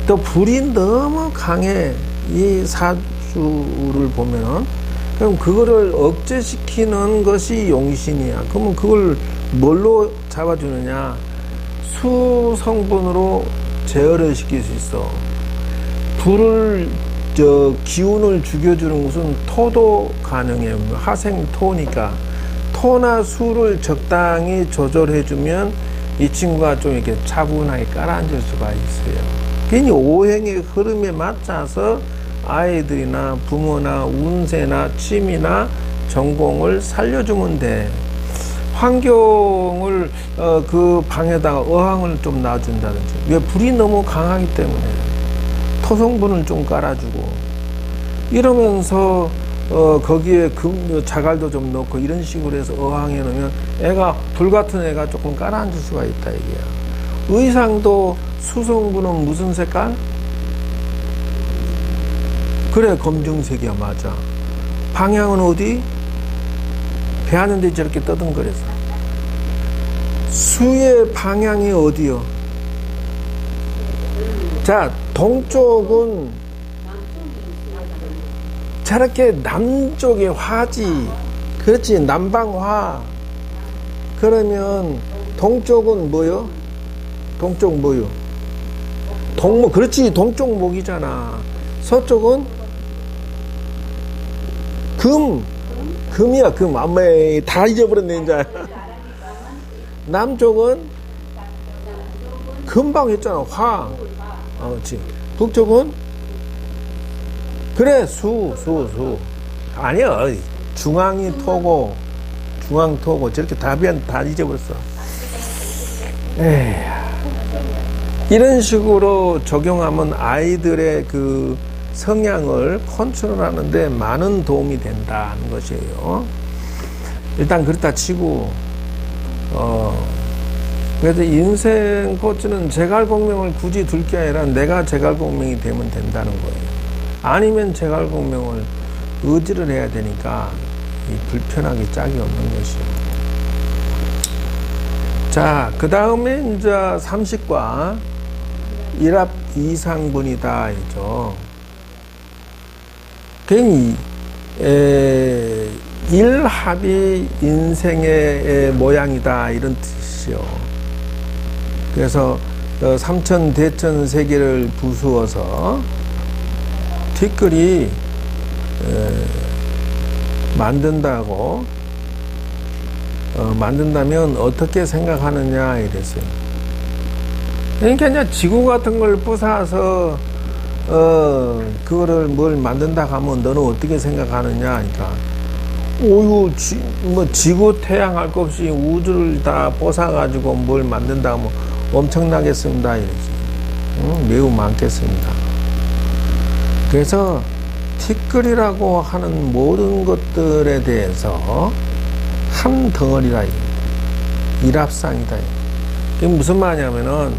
또 불이 너무 강해. 이 사주를 보면은. 그럼 그거를 억제시키는 것이 용신이야. 그러면 그걸 뭘로 잡아주느냐? 수 성분으로 제어를 시킬 수 있어. 불을 기운을 죽여주는 것은 토도 가능해요. 화생 토니까 토나 수를 적당히 조절해주면 이 친구가 좀 이렇게 차분하게 깔아앉을 수가 있어요. 괜히 오행의 흐름에 맞춰서 아이들이나 부모나 운세나 취미나 전공을 살려주면 돼. 환경을 그 방에다가 어항을 좀 놔준다든지. 왜 불이 너무 강하기 때문에 토성분을 좀 깔아주고, 이러면서 거기에 자갈도 좀 넣고 이런 식으로 해서 어항해 놓으면 애가 불같은 애가 조금 깔아앉을 수가 있다 이게야. 의상도 수성구는 무슨 색깔? 그래, 검정색이야. 맞아. 방향은 어디? 배 하는데 저렇게 떠듬거려서. 수의 방향이 어디요? 자, 동쪽은 저렇게 남쪽의 화지. 그렇지, 남방화. 그러면 동쪽은 뭐요? 동쪽 뭐요? 동목. 그렇지, 동쪽목이잖아. 서쪽은 금이야, 금. 아메, 다 잊어버렸네, 이제. 남쪽은 금방 했잖아, 화. 그렇지. 북쪽은 그래, 수. 아니야, 중앙이 토고, 중앙 토고. 저렇게 다 잊어버렸어. 에이. 이런 식으로 적용하면 아이들의 그 성향을 컨트롤하는데 많은 도움이 된다는 것이에요. 일단 그렇다 치고, 그래서 인생 코치는 제갈공명을 굳이 둘 게 아니라 내가 제갈공명이 되면 된다는 거예요. 아니면 제갈공명을 의지를 해야 되니까 이 불편하기 짝이 없는 것이요. 자, 그 다음에 이제 30과 일합 이상분이다 이죠. 괜히 일합이 인생의 모양이다 이런 뜻이요. 그래서 삼천 대천 세계를 부수어서 티끌이 만든다면 어떻게 생각하느냐 이랬어요. 그러니까 이제 지구 같은 걸 부숴서 그거를 뭘 만든다 하면 너는 어떻게 생각하느냐 하니까 지구 태양 할 것 없이 우주를 다 부숴가지고 뭘 만든다 하면 엄청나겠습니다 이러지. 매우 많겠습니다. 그래서 티끌이라고 하는 모든 것들에 대해서 한 덩어리라 일합상이다. 이게 무슨 말이냐면은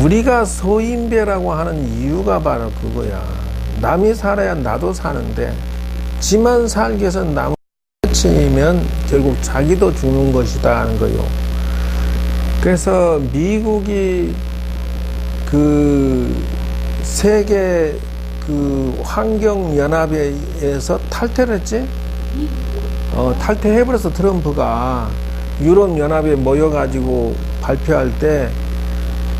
우리가 소인배라고 하는 이유가 바로 그거야. 남이 살아야 나도 사는데 지만 살기 위해서 남을 치면 결국 자기도 죽는 것이다 하는 거요. 그래서 미국이 그 세계 그 환경연합에서 탈퇴를 했지? 탈퇴해버려서 트럼프가 유럽연합에 모여가지고 발표할 때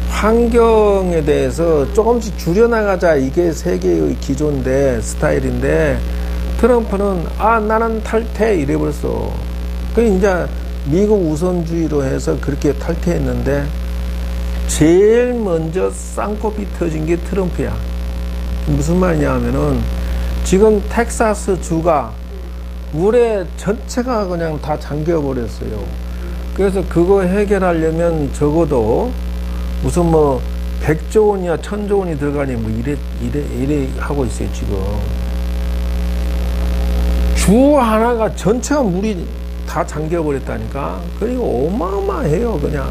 환경에 대해서 조금씩 줄여나가자 이게 세계의 기조인데 스타일인데 트럼프는 나는 탈퇴 이래버렸어. 그 이제 미국 우선주의로 해서 그렇게 탈퇴했는데 제일 먼저 쌍코피 터진 게 트럼프야. 무슨 말이냐 하면은 지금 텍사스 주가 물에 전체가 그냥 다 잠겨버렸어요. 그래서 그거 해결하려면 적어도 무슨 100조 원이야 1000조 원이 들어가니 이래 하고 있어요 지금. 주 하나가 전체가 물이 다 잠겨버렸다니까. 그리고 어마어마해요 그냥.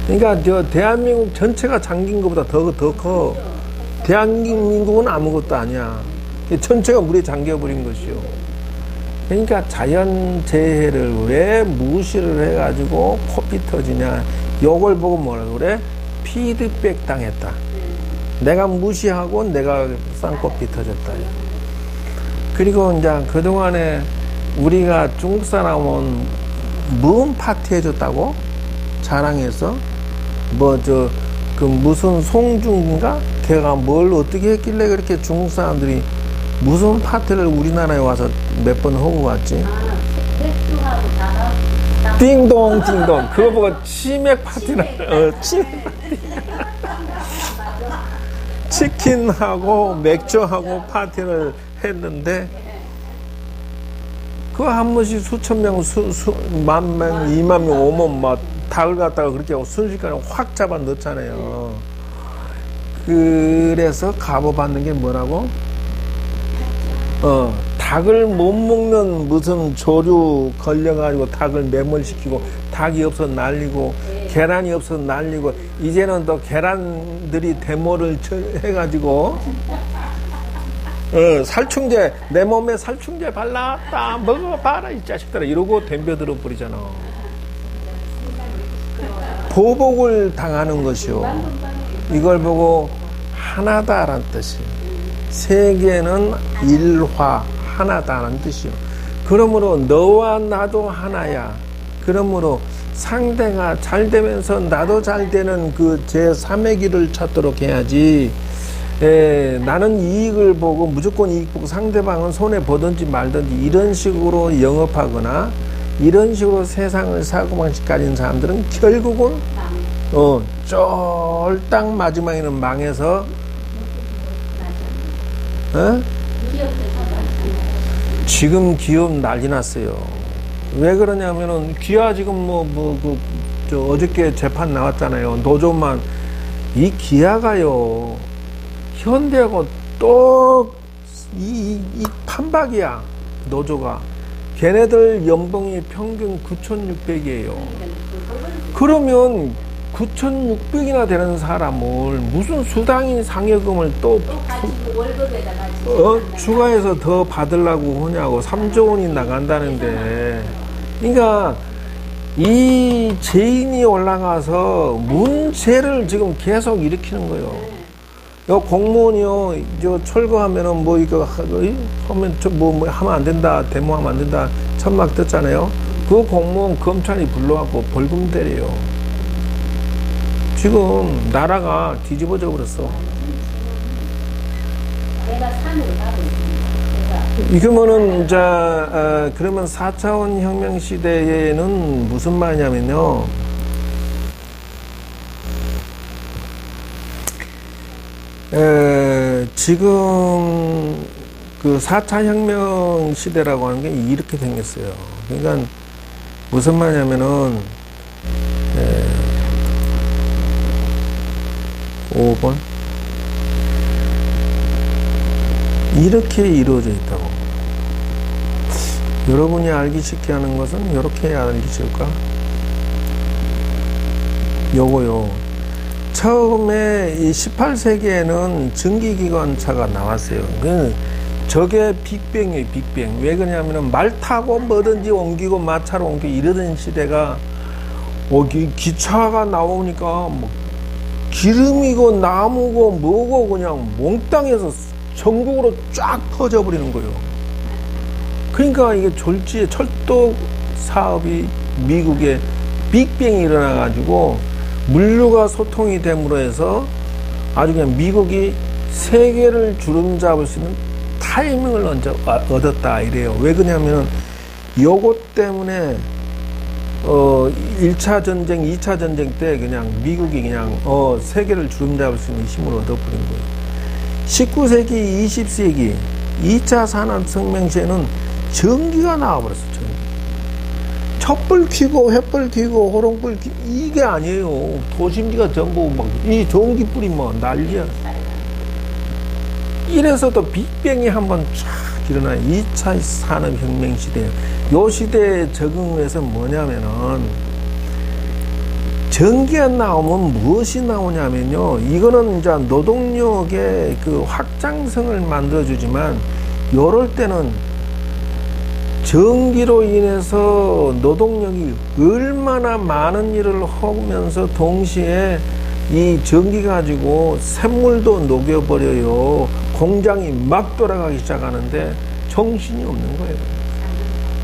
그러니까 대한민국 전체가 잠긴 것보다 더 커. 대한민국은 아무것도 아니야. 전체가 물에 잠겨버린 것이요. 그러니까 자연재해를 왜 무시를 해가지고 코피 터지냐. 요걸 보고 뭐라 그래? 피드백 당했다. 내가 무시하고 내가 쌍코피 터졌다. 그리고 이제 그동안에 우리가 중국 사람은 뭔 파티 해줬다고? 자랑해서? 무슨 송중인가? 걔가 뭘 어떻게 했길래 그렇게 중국 사람들이 무슨 파티를 우리나라에 와서 몇 번 하고 갔지? 띵동 그거 보고 치맥 파티를 치맥 파티 치킨하고 맥주하고 파티를 했는데 그거 한 번씩 수천 명, 만 명, 2만 명 오면 막 닭을 갖다가 그렇게 순식간에 확 잡아 넣잖아요. 그래서 가보받는 게 뭐라고? 닭을 못 먹는 무슨 조류 걸려가지고 닭을 매몰시키고 닭이 없어 날리고 계란이 없어 날리고 이제는 또 계란들이 데모를 해가지고 살충제 내 몸에 살충제 발랐다 먹어봐라 이 자식들아 이러고 덤벼들어 버리잖아. 보복을 당하는 것이요. 이걸 보고 하나다라는 뜻이 세계는 일화 하나다라는 뜻이요. 그러므로 너와 나도 하나야. 그러므로 상대가 잘 되면서 나도 잘 되는 그 제3의 길을 찾도록 해야지. 나는 이익을 보고 무조건 이익 보고 상대방은 손해 보든지 말든지 이런 식으로 영업하거나 이런 식으로 세상을 사고방식 가진 사람들은 결국은 쫄딱 마지막에는 망해서 지금 기업 난리 났어요. 왜 그러냐면은 기아 지금 어저께 재판 나왔잖아요. 노조만 이 기아가요 현대하고 또 이 판박이야. 노조가 걔네들 연봉이 평균 9,600이에요. 그러면 9,600이나 되는 사람을 무슨 수당인 상여금을 또 추가해서 더 받으려고 하냐고. 3조 원이 나간다는데. 그러니까 이 죄인이 올라가서 문제를 지금 계속 일으키는 거예요. 요 공무원이요, 철거하면은 이거 하면 뭐 하면 안 된다, 데모하면 안 된다, 천막 떴잖아요. 그 공무원 검찰이 불러갖고 벌금 때려요. 지금 나라가 뒤집어져 버렸어. 내가 산으로 가고 있습니다. 이거면은 그러면 4차원 혁명 시대에는 무슨 말이냐면요. 지금 그 4차 혁명 시대라고 하는 게 이렇게 생겼어요. 그러니까 무슨 말이냐면은 5번 이렇게 이루어져 있다고. 여러분이 알기 쉽게 하는 것은 이렇게 해야 알기 쉬울까? 요거요. 처음에 이 18세기에는 전기기관차가 나왔어요. 저게 빅뱅이에요, 빅뱅. 왜 그러냐면은 말 타고 뭐든지 옮기고 마차로 옮기고 이러던 시대가 기차가 나오니까 뭐 기름이고 나무고 뭐고 그냥 몽땅해서 전국으로 쫙 퍼져버리는 거예요. 그러니까 이게 졸지에 철도 사업이 미국에 빅뱅이 일어나가지고 물류가 소통이 됨으로 해서 아주 그냥 미국이 세계를 주름잡을 수 있는 타이밍을 얻었다 이래요. 왜 그러냐면은 요것 때문에 1차 전쟁, 2차 전쟁 때 그냥 미국이 그냥 세계를 주름잡을 수 있는 힘을 얻어버린 거예요. 19세기, 20세기 2차 산업혁명 시에는 전기가 나와버렸어요. 전기. 촛불 켜고 횃불 켜고 호롱불 켜고 이게 아니에요. 도심지가 전부 막 이 전기불이 뭐 난리야. 이래서 또 빅뱅이 한번 쫙 일어나요. 2차 산업혁명 시대에. 요 시대에 적응해서 뭐냐면은 전기가 나오면 무엇이 나오냐면요. 이거는 이제 노동력의 그 확장성을 만들어주지만 요럴 때는 전기로 인해서 노동력이 얼마나 많은 일을 하면서 동시에 이 전기 가지고 샘물도 녹여버려요. 공장이 막 돌아가기 시작하는데 정신이 없는 거예요.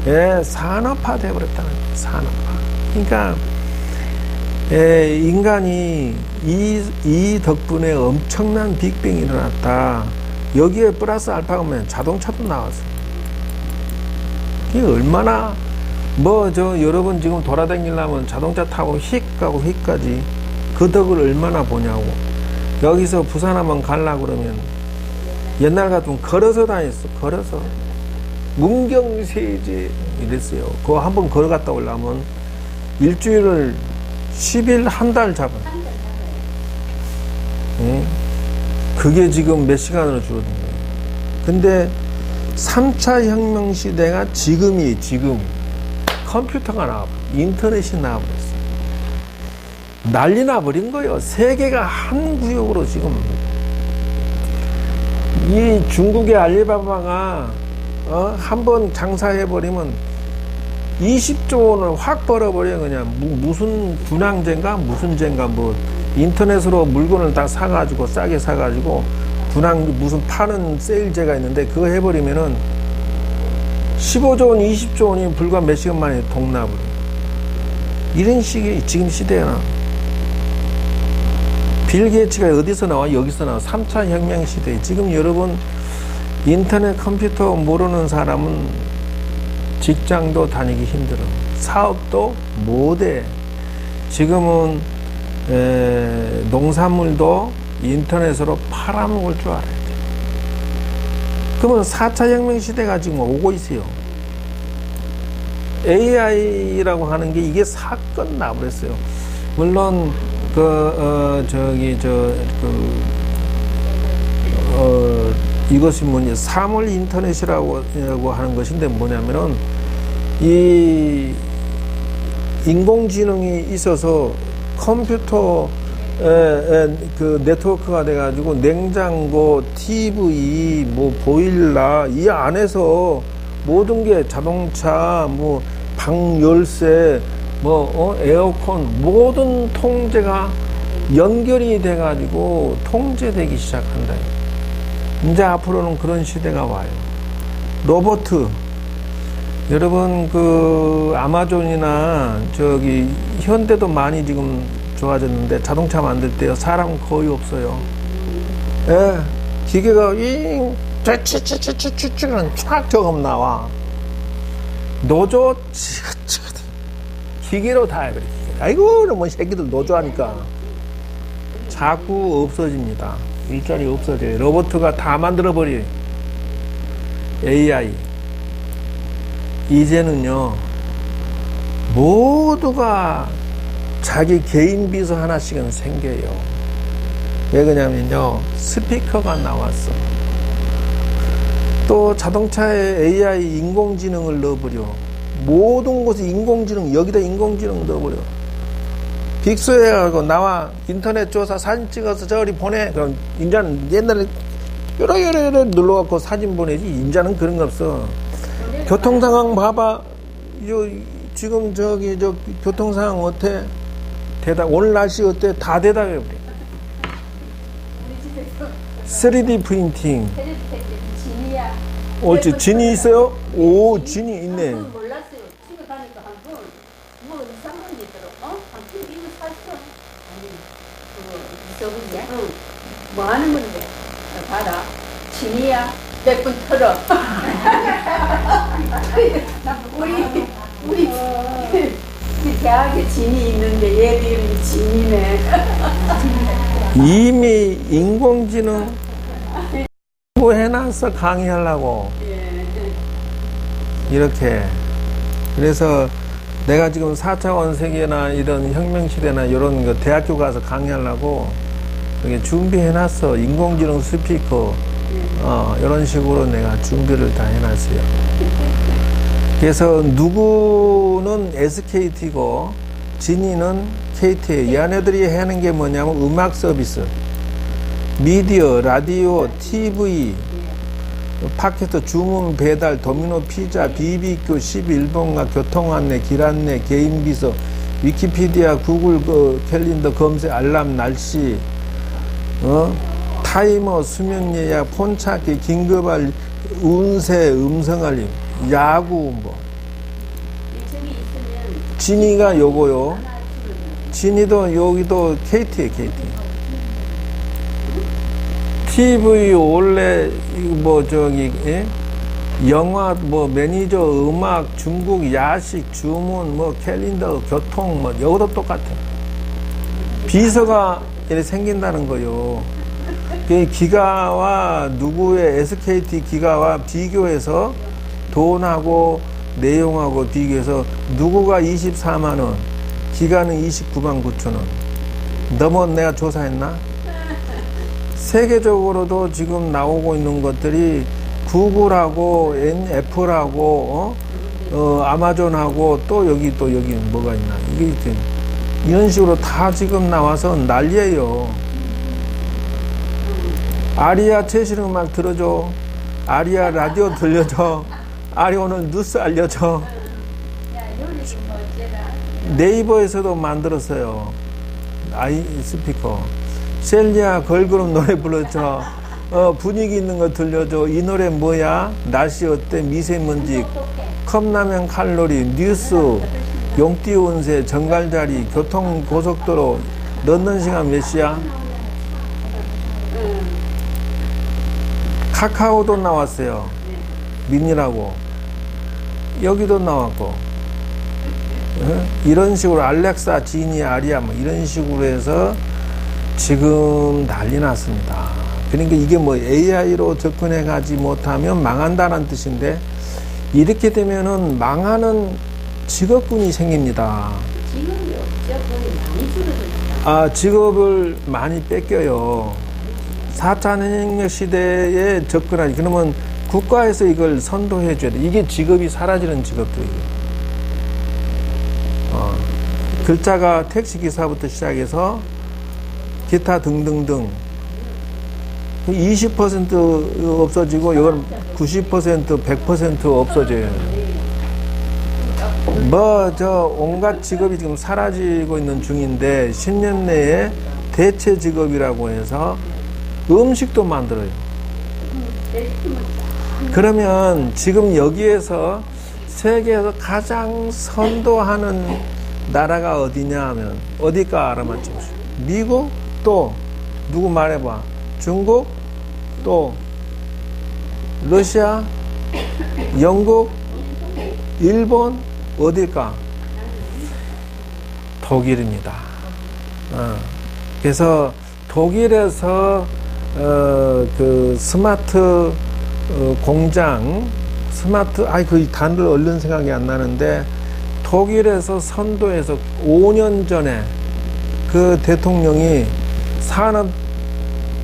예, 산업화 되어버렸다는 거예요. 산업화. 그러니까 인간이 이 덕분에 엄청난 빅뱅이 일어났다. 여기에 플러스 알파가 뭐냐, 자동차도 나왔어요. 이게 얼마나 여러분 지금 돌아다니려면 자동차 타고 휙 가고 휙까지 그 덕을 얼마나 보냐고. 여기서 부산 한번 가려고 그러면 옛날 같으면 걸어서 다녔어. 걸어서 문경세제 이랬어요. 그거 한번 걸어갔다 오려면 일주일을 10일 한 달 잡아요. 응? 그게 지금 몇 시간으로 줄어든 거예요. 근데 3차 혁명 시대가 지금 컴퓨터가 나와버려. 인터넷이 나와버렸어. 난리 나버린 거예요. 세계가 한 구역으로 지금. 이 중국의 알리바바가 한번 장사해버리면 20조 원을 확 벌어버려. 그냥 무슨 군항제인가 무슨 제인가 뭐 인터넷으로 물건을 다 사가지고 싸게 사가지고 군항 무슨 파는 세일제가 있는데 그거 해버리면은 15조 원 20조 원이 불과 몇 시간 만에 동나버려. 이런 식의 지금 시대야. 빌 게이츠가 어디서 나와? 여기서 나와. 3차 혁명 시대. 지금 여러분 인터넷 컴퓨터 모르는 사람은 직장도 다니기 힘들어. 사업도 못해. 지금은 농산물도 인터넷으로 팔아먹을 줄 알아야 돼. 그러면 4차 혁명 시대가 지금 오고 있어요. AI라고 하는 게 이게 사건 나버렸어요. 물론 이것이 뭐냐, 사물 인터넷이라고 하는 것인데 뭐냐면은 이 인공지능이 있어서 컴퓨터 그 네트워크가 돼가지고 냉장고, TV, 뭐 보일러 이 안에서 모든 게 자동차, 뭐 방 열쇠, 에어컨 모든 통제가 연결이 돼가지고 통제되기 시작한다. 이제 앞으로는 그런 시대가 와요. 로봇. 여러분 그 아마존이나 저기 현대도 많이 지금 좋아졌는데 자동차 만들 때 사람 거의 없어요. 예, 기계가 촥 저금 나와. 노조 기계로 다 해. 그래. 아이고 뭐 새끼들 노조하니까 자꾸 없어집니다. 일자리 없어져요. 로봇가 다 만들어버려요. AI. 이제는요, 모두가 자기 개인 비서 하나씩은 생겨요. 왜 그러냐면요, 스피커가 나왔어. 또 자동차에 AI 인공지능을 넣어버려. 모든 곳에 인공지능, 여기다 인공지능 넣어버려. 빅스해가지고 나와 인터넷 조사 사진 찍어서 저리 보내. 그럼 인자는 옛날에 요러 눌러갖고 사진 보내지. 인자는 그런 거 없어. 교통 상황 봐봐. 지금 저 교통 상황 어때? 오늘 날씨 어때? 다 대답해 버려. 3D 프린팅. 옳지. 진이 있어요? 오, 진이 있네. 몰랐어요. 친구 가니까 한 분, 뭐 2, 3분 있더라고. 한 분, 이거 사시죠? 아니, 그거 있어, 응. 뭐 하는 건데? 봐라. 진이야. 몇 분 털어. 우리 대학에 진이 있는데 얘 이름이 진이네. 이미 인공지능 해놨어. 강의하려고. 이렇게. 그래서 내가 지금 4차 원세계나 이런 혁명시대나 이런 거 대학교 가서 강의하려고 이렇게 준비해놨어. 인공지능 스피커. 이런 식으로 내가 준비를 다 해놨어요. 그래서 누구는 SKT고 진이는 KT예요. 이 아내들이 하는 게 뭐냐면 음악 서비스, 미디어, 라디오, TV, 팟캐스트, 주문 배달, 도미노 피자, BBQ, 11번가, 교통안내, 길안내, 개인비서, 위키피디아, 구글 캘린더 검색, 알람, 날씨, 타이머, 수면 예약, 폰 찾기, 긴급알, 운세, 음성 알림, 야구 뭐. 진이가 요거요. 진이도 여기도 KT에 KT. TV 원래 뭐 저기 영화 뭐 매니저, 음악, 중국 야식, 주문 뭐 캘린더, 교통 뭐 여기도 똑같아. 비서가 이렇게 생긴다는 거요. 기가와 누구의 SKT 기가와 비교해서 돈하고 내용하고 비교해서 누구가 24만 원, 기가는 29만 9천 원. 너무 내가 조사했나? 세계적으로도 지금 나오고 있는 것들이 구글하고 애플하고 아마존하고 또 여기 뭐가 있나 이게 이런 식으로 다 지금 나와서 난리예요. 아리아 최신 음악 들어줘. 아리아 라디오 들려줘. 아리아 오늘 뉴스 알려줘. 네이버에서도 만들었어요. 아이 스피커. 셀리아 걸그룹 노래 불러줘. 분위기 있는 거 들려줘. 이 노래 뭐야? 날씨 어때? 미세먼지, 컵라면 칼로리, 뉴스, 용띠 운세, 정갈자리, 교통 고속도로, 런던 시간 몇 시야? 카카오도 나왔어요. 미니라고. 여기도 나왔고. 이런 식으로 알렉사, 지니, 아리아 뭐 이런 식으로 해서 지금 난리 났습니다. 그러니까 이게 뭐 AI로 접근해 가지 못하면 망한다는 뜻인데 이렇게 되면은 망하는 직업군이 생깁니다. 직업이 없죠. 거의 많이 줄어듭니다. 직업을 많이 뺏겨요. 4차 혁명 시대에 접근하지. 그러면 국가에서 이걸 선도해 줘야 돼. 이게 직업이 사라지는 직업들이에요. 글자가 택시기사부터 시작해서 기타 등등등 20% 없어지고 이건 90% 100% 없어져요. 온갖 직업이 지금 사라지고 있는 중인데 10년 내에 대체 직업이라고 해서 음식도 만들어요. 그러면 지금 여기에서 세계에서 가장 선도하는 나라가 어디냐 하면 어디가 알아맞히고 미국 또 누구 말해봐. 중국 또 러시아 영국 일본 어딜까? 독일입니다. 그래서 독일에서 그 스마트 공장 그 단어를 얼른 생각이 안 나는데 독일에서 선도해서 5년 전에 그 대통령이 산업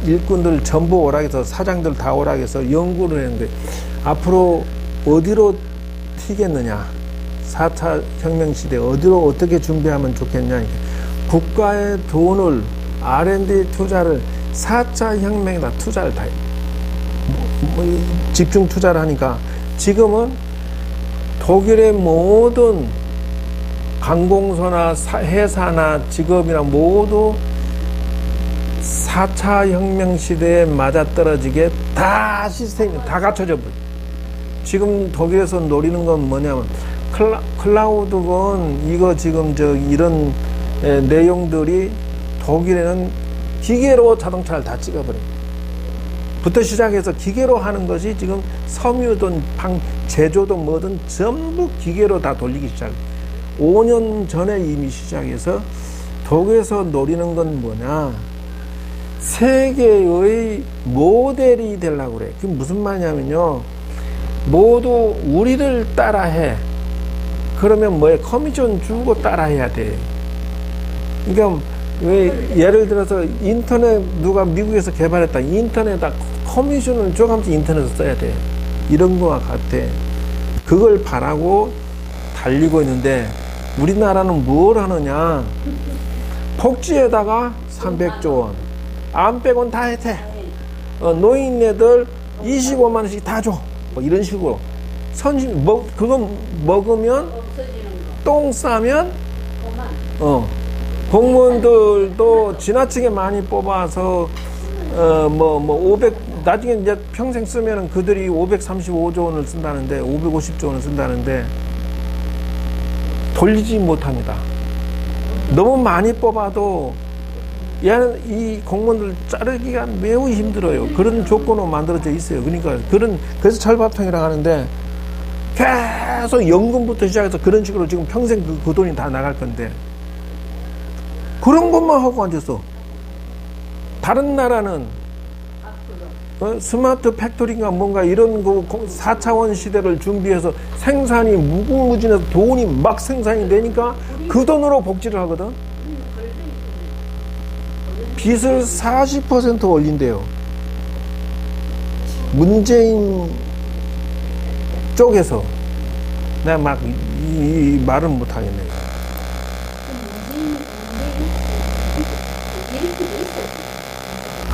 일꾼들 전부 오라 해서 사장들 다 오라 해서 연구를 했는데 앞으로 어디로 튀겠느냐 4차 혁명 시대 어디로 어떻게 준비하면 좋겠냐 국가의 돈을 R&D 투자를 4차 혁명에다 투자를 다 집중 투자를 하니까 지금은 독일의 모든 관공서나 회사나 직업이나 모두 4차 혁명 시대에 맞아떨어지게 다 시스템이 다 갖춰져 버려. 지금 독일에서 노리는 건 뭐냐면 클라우드건 이거 지금 이런 내용들이 독일에는 기계로 자동차를 다 찍어버려요. 부터 시작해서 기계로 하는 것이 지금 섬유든 제조든 뭐든 전부 기계로 다 돌리기 시작해요. 5년 전에 이미 시작해서 독일에서 노리는 건 뭐냐? 세계의 모델이 되려고 그래. 그게 무슨 말이냐면요. 모두 우리를 따라해. 그러면 뭐에 커미션 주고 따라해야 돼. 그러니까 왜 예를 들어서 인터넷 누가 미국에서 개발했다. 인터넷에다 커미션을 줘가면서 인터넷을 써야 돼. 이런 거와 같아. 그걸 바라고 달리고 있는데 우리나라는 뭘 하느냐. 복지에다가 300조 원. 안 빼곤 다 혜택. 노인네들 25만 원씩 다 줘. 뭐 이런 식으로. 그거 먹으면 똥 싸면 공무원들도 지나치게 많이 뽑아서 500 나중에 이제 평생 쓰면은 그들이 535조 원을 쓴다는데 550조 원을 쓴다는데 돌리지 못합니다. 너무 많이 뽑아도 얘는 이 공무원들 자르기가 매우 힘들어요. 그런 조건으로 만들어져 있어요. 그러니까 그래서 철밥통이라고 하는데 계속 연금부터 시작해서 그런 식으로 지금 평생 그 돈이 다 나갈 건데 그런 것만 하고 앉았어. 다른 나라는 스마트 팩토리인가 뭔가 이런 거 4차원 시대를 준비해서 생산이 무궁무진해서 돈이 막 생산이 되니까 그 돈으로 복지를 하거든. 빚을 40% 올린대요. 문재인 쪽에서 내가 막 이 말을 못 하겠네.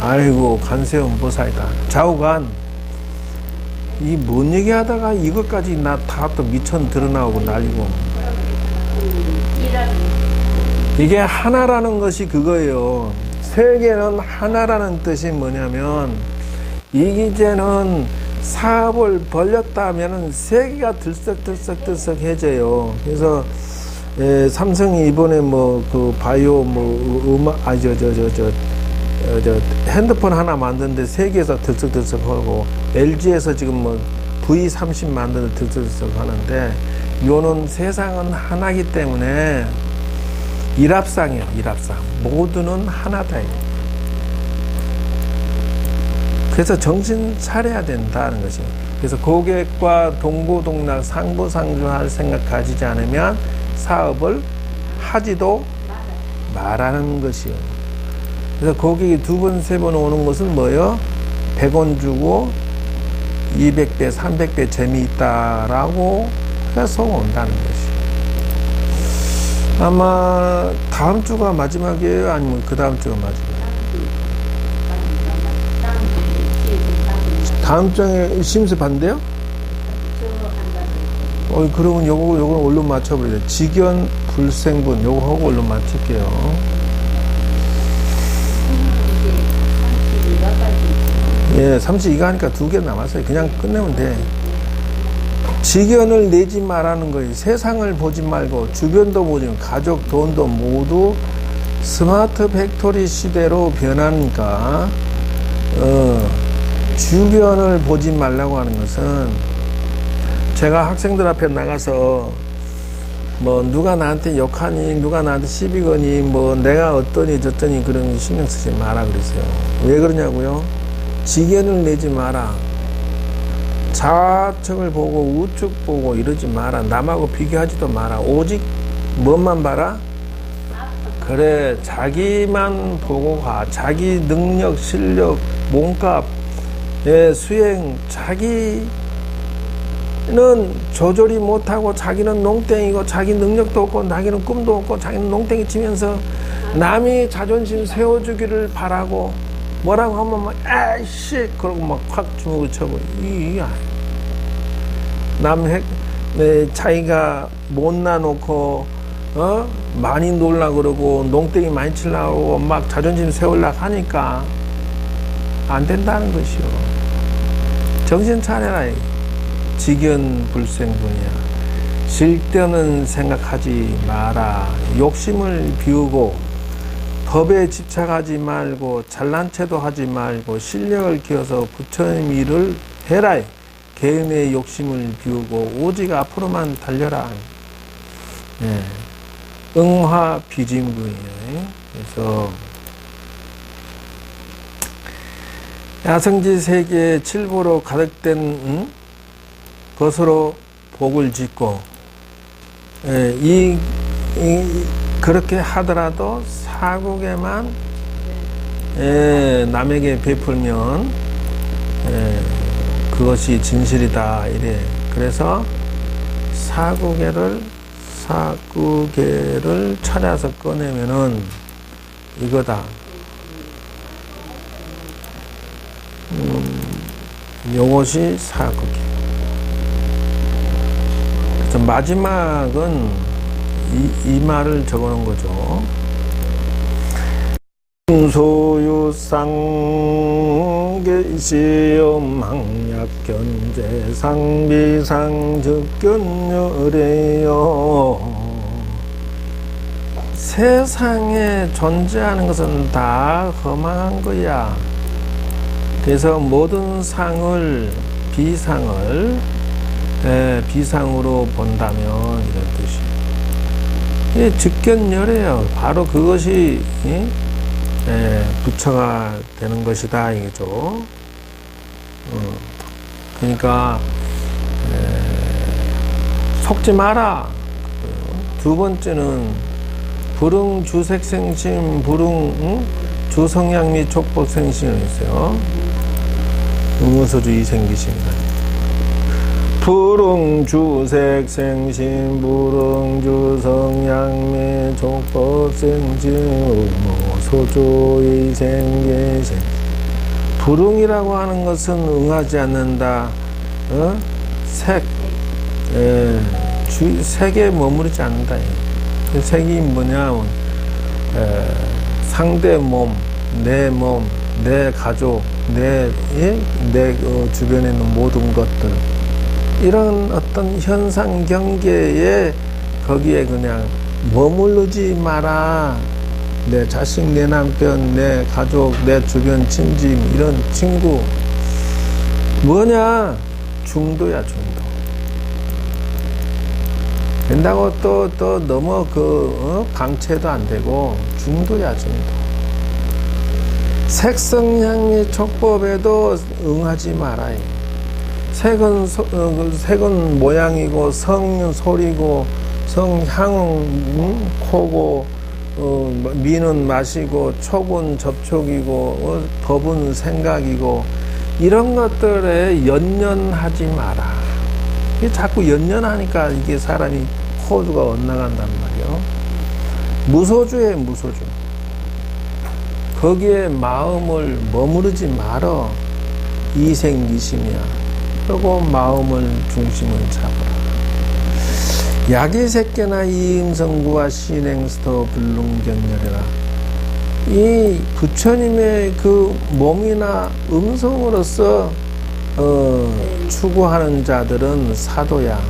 아이고 간세음 보살이다. 좌우간 이 뭔 얘기하다가 이것까지 나 다 또 미천 드러나오고 난리고. 이게 하나라는 것이 그거예요. 세계는 하나라는 뜻이 뭐냐면 이기재는 사업을 벌렸다 하면은 세계가 들썩들썩해져요. 그래서 삼성이 이번에 뭐 그 바이오 뭐 음악 핸드폰 하나 만드는데 세계에서 들썩들썩하고 LG에서 지금 뭐 V30 만드는 들썩들썩하는데 요는 세상은 하나이기 때문에 일합상이에요. 일합상 모두는 하나다. 그래서 정신 차려야 된다는 것이에요. 그래서 고객과 동고동락 상부상조할 생각 가지지 않으면 사업을 하지도 말하는 것이요. 그래서 고객이 2번, 3번 오는 것은 뭐예요? 100원 주고 200배, 300배 재미있다라고 해서 온다는 것이요. 아마 다음 주가 마지막이에요? 아니면 그 다음 주가 마지막이에요? 다음 주에 심습한대요? 그러면 요거 얼른 맞춰버려요. 직연, 불생분, 요거 하고 얼른 맞출게요. 예, 32가 하니까 2개 남았어요. 그냥 끝내면 돼. 직연을 내지 말라는 거예요. 세상을 보지 말고, 주변도 보지 말고, 가족, 돈도 모두 스마트 팩토리 시대로 변하니까, 주변을 보지 말라고 하는 것은 제가 학생들 앞에 나가서 뭐 누가 나한테 욕하니 누가 나한테 시비 거니 뭐 내가 어떠니 저떠니 그런 신경 쓰지 마라 그랬어요. 왜 그러냐고요? 직연을 내지 마라. 좌측을 보고 우측 보고 이러지 마라. 남하고 비교하지도 마라. 오직 뭐만 봐라? 그래, 자기만 보고 가. 자기 능력, 실력, 몸값, 수행, 자기는 조절이 못하고 자기는 농땡이고 자기 능력도 없고 자기는 꿈도 없고 자기는 농땡이 치면서 남이 자존심 세워주기를 바라고 뭐라고 하면 막 아이씨 그러고 막 확 주먹을 쳐버려. 이게 자기가 못나 놓고 많이 놀라 그러고 농땡이 많이 치려고 막 자존심 세우려고 하니까 안 된다는 것이요. 정신 차려라. 직연불생분이야. 쓸데없는 생각하지 마라. 욕심을 비우고 법에 집착하지 말고 잘난 체도 하지 말고 실력을 기어서 부처님 일을 해라. 개인의 욕심을 비우고 오직 앞으로만 달려라. 응화비진분이에요. 그래서 야성지 세계 칠보로 가득된 것으로 복을 짓고 그렇게 하더라도 사국에만 남에게 베풀면 그것이 진실이다 이래. 그래서 사구계를 찾아서 꺼내면은 이거다. 요것이 사구계. 그래서 마지막은 이 말을 적어 놓은 거죠. 소유상계시엄 항약견제 상비상즉견여래요. 세상에 존재하는 것은 다 허망한 거야. 그래서 모든 상을 비상으로 본다면 이런 뜻이에요. 이게 즉견열이에요. 바로 그것이 부처가 되는 것이다 이거죠. 그러니까 속지 마라. 두 번째는 불응 주색생심, 불응 주성향 및 촉법생심이 있어요. 무소주 이생기심이다. 불응주색생신 불응주성양매 족법생진 무소주 이생계신. 불응이라고 하는 것은 응하지 않는다. 색에 머무르지 않는다. 그 색이 뭐냐? 상대 몸, 내 가족, 내 주변에 있는 모든 것들. 이런 어떤 현상 경계에 거기에 그냥 머무르지 마라. 내 자식, 내 남편, 내 가족, 내 주변 친지, 이런 친구. 뭐냐? 중도야, 중도. 된다고 또 너무 강체도 안 되고, 중도야, 중도. 색성향미 촉법에도 응하지 말아요. 색은 모양이고, 성은 소리고, 성향은 코고, 미는 맛이고, 촉은 접촉이고, 법은 생각이고, 이런 것들에 연연하지 마라. 이게 자꾸 연연하니까 이게 사람이 호주가 엇나간단 말이요. 무소주에 무소주. 거기에 마음을 머무르지 말어. 이생이심이야. 그리고 마음을 중심을 잡으라. 야기새끼나 이음성구와 신행스터 불능견열이라. 이 부처님의 그 몸이나 음성으로서 추구하는 자들은 사도야.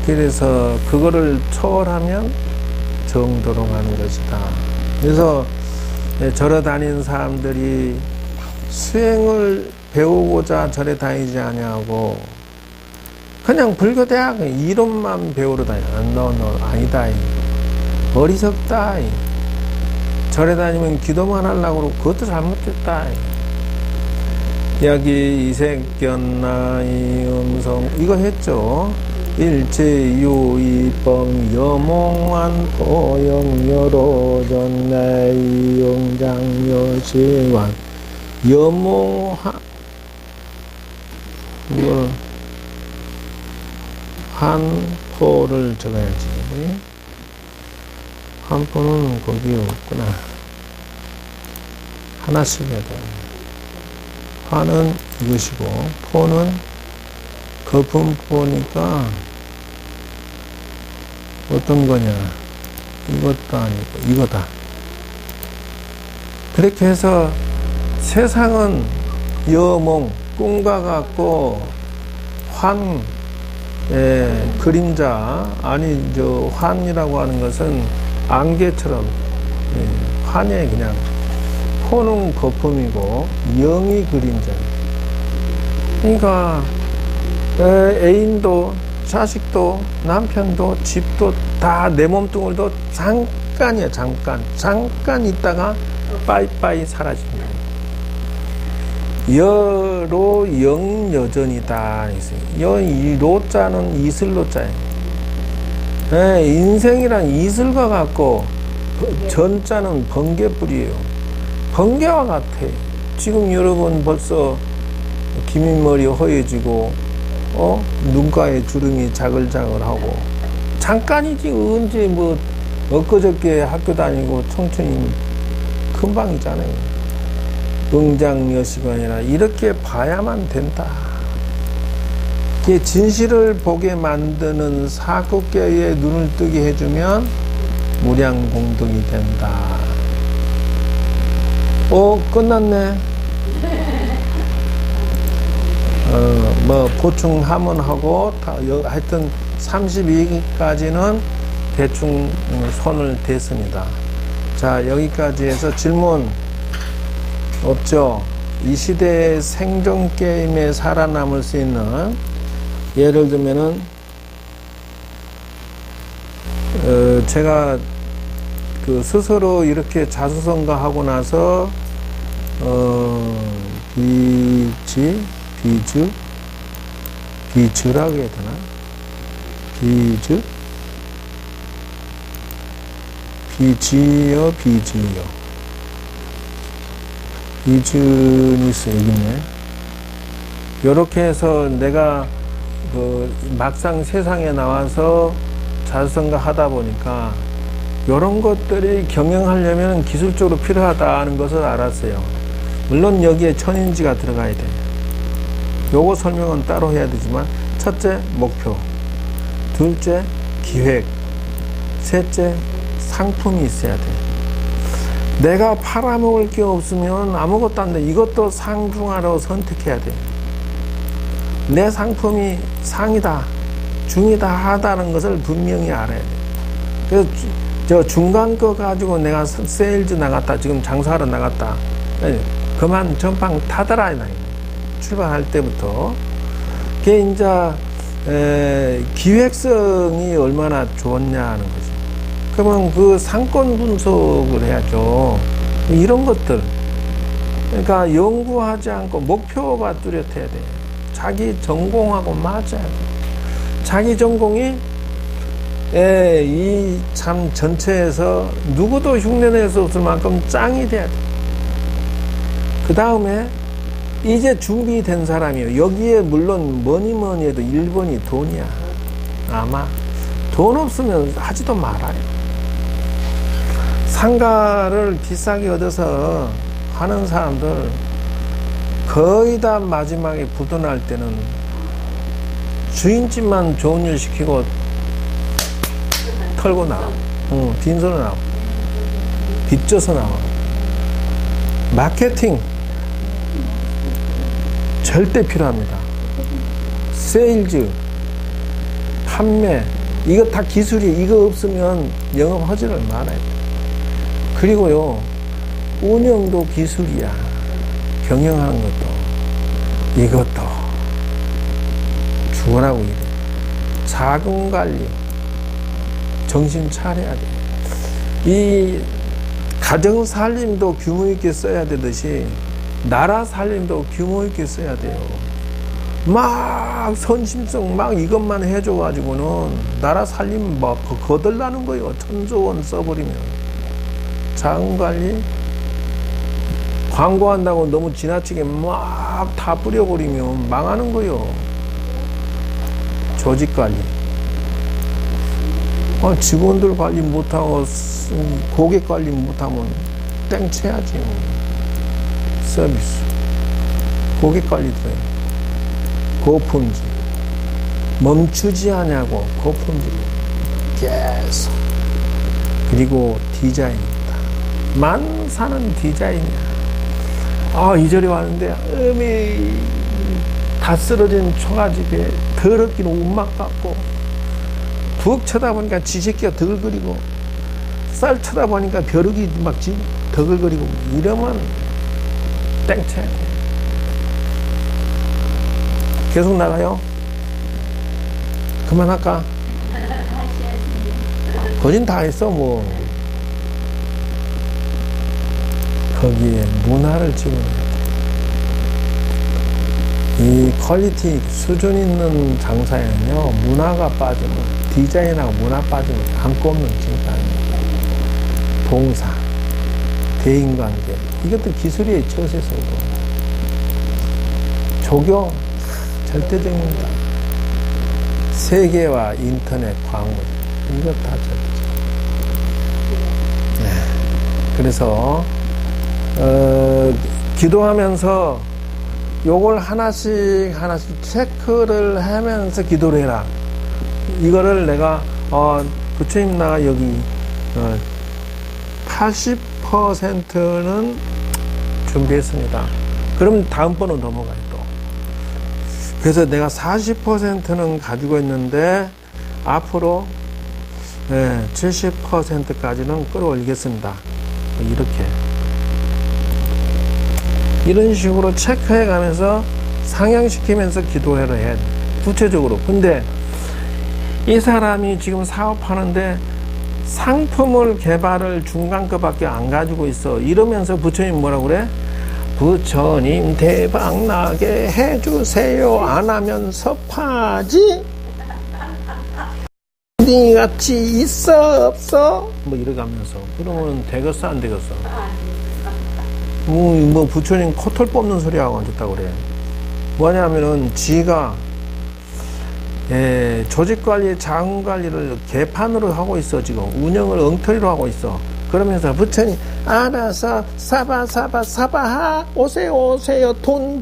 그래서 그거를 초월하면 정도로 가는 것이다. 그래서 절에 다니는 사람들이 수행을 배우고자 절에 다니지 아니하고 그냥 불교대학 이론만 배우러 다녀. 너 아니다. 어리석다. 절에 다니면 기도만 하려고 그러고 그것도 잘못됐다. 여기 이색견나 이음성 이거 했죠. 일체유이범 여몽한 포영여로전 내이용장여시완 여몽한 이걸 한포를 적어야지. 한포는 거기 없구나. 하나씩 해야 돼. 화는 이것이고, 포는 거품포니까 어떤 거냐? 이것도 아니고 이거다. 그렇게 해서 세상은 여몽, 꿈과 같고 환, 그림자, 아니 환이라고 하는 것은 안개처럼 환에 그냥 포는 거품이고 영이 그림자. 그러니까 애인도 자식도 남편도 집도 다 내 몸뚱아리도 잠깐이야. 잠깐 있다가 빠이빠이 사라집니다. 여로 영여전이다. 이 로자는 이슬로자예요. 인생이란 이슬과 같고 전자는 번개불이에요. 번개와 같아. 지금 여러분 벌써 기민머리 허해지고 눈가에 주름이 자글자글하고 잠깐이지. 언제 엊그저께 학교 다니고 청춘이 금방이잖아요. 응장여시관이라 이렇게 봐야만 된다. 진실을 보게 만드는 사국계에 눈을 뜨게 해주면 무량공덕이 된다. 끝났네. 보충하면 하고 하여튼 32기까지는 대충 손을 댔습니다. 자, 여기까지 해서 질문 없죠? 이 시대의 생존 게임에 살아남을 수 있는, 예를 들면은 제가 스스로 이렇게 자수성가하고 나서 비주라고 해야 되나? 비주요. 이준이스 여기 있네. 요렇게 해서 내가 막상 세상에 나와서 자수성가 하다 보니까 요런 것들이 경영하려면 기술적으로 필요하다는 것을 알았어요. 물론 여기에 천인지가 들어가야 돼. 요거 설명은 따로 해야 되지만, 첫째 목표, 둘째 기획, 셋째 상품이 있어야 돼. 내가 팔아먹을 게 없으면 아무것도 안 돼. 이것도 상중하로 선택해야 돼. 내 상품이 상이다, 중이다, 하다는 것을 분명히 알아야 돼. 그래서 저 중간 거 가지고 내가 세일즈 나갔다, 지금 장사하러 나갔다, 그만 전방 타더라. 출발할 때부터. 그게 이제 기획성이 얼마나 좋았냐 하는 거지. 그러면 그 상권 분석을 해야죠. 이런 것들. 그러니까 연구하지 않고 목표가 뚜렷해야 돼. 자기 전공하고 맞아야 돼. 자기 전공이 이 참 전체에서 누구도 흉내낼 수 없을 만큼 짱이 돼야 돼. 그 다음에 이제 준비된 사람이에요. 여기에 물론 뭐니 해도 1번이 돈이야. 아마 돈 없으면 하지도 말아요. 상가를 비싸게 얻어서 하는 사람들 거의 다 마지막에 부도날 때는 주인집만 좋은 일 시키고 털고 나와. 빈손으로 나와. 빚져서 나와. 마케팅 절대 필요합니다. 세일즈, 판매, 이거 다 기술이, 이거 없으면 영업 허지를 말아야 돼. 그리고요, 운영도 기술이야. 경영하는 것도, 이것도 죽어라고 이래. 자금 관리, 정신 차려야 돼. 이 가정 살림도 규모 있게 써야 되듯이 나라 살림도 규모 있게 써야 돼요. 막 선심성 막 이것만 해줘가지고는 나라 살림 막 거들나는 거예요. 1,000조 원 써버리면. 자금 관리, 광고한다고 너무 지나치게 막 다 뿌려버리면 망하는 거예요. 조직 관리. 직원들 관리 못하고 고객 관리 못하면 땡쳐야지. 서비스, 고객 관리 들어요. 고품질, 멈추지 않냐고. 고품질 계속. 그리고 디자인입니다. 만 사는 디자인이야. 이 절에 왔는데 다 쓰러진 초가집에 더럽긴 운막 같고, 부엌 쳐다보니까 지새끼가 더글거리고, 쌀 쳐다보니까 벼룩이 막 더글거리고, 이러면 땡쳐야 돼. 계속 나가요? 그만할까? 거진 다 했어, 뭐. 거기에 문화를 집어넣어야 돼. 이 퀄리티 수준 있는 장사에는요, 문화가 빠지면, 디자인하고 문화 빠지면 한꺼없는 진가입니다. 봉사, 대인관계, 이것도 기술이에요. 처세서도. 조교, 절대적입니다. 세계와 인터넷, 광고, 이것 다 절대적. 네. 그래서 기도하면서 요걸 하나씩 체크를 하면서 기도를 해라. 이거를 내가 부처님 나가 여기 80%는 준비했습니다. 그럼 다음번은 넘어가요 또. 그래서 내가 40%는 가지고 있는데 앞으로 70%까지는 끌어올리겠습니다. 이렇게 이런 식으로 체크해 가면서 상향시키면서 기도를 해야 돼. 구체적으로. 근데 이 사람이 지금 사업하는데 상품을 개발을 중간 거밖에 안 가지고 있어. 이러면서 부처님 뭐라고 그래? 부처님 대박 나게 해주세요. 안 하면 섭하지? 니 같이 있어 없어? 뭐 이러가면서. 그러면 되겠어 안 되겠어? 뭐 부처님 코털 뽑는 소리하고 앉았다고 그래. 뭐냐면은 지가 조직관리, 자금관리를 개판으로 하고 있어. 지금 운영을 엉터리로 하고 있어. 그러면서 부처님 알아서 사바하 오세요 돈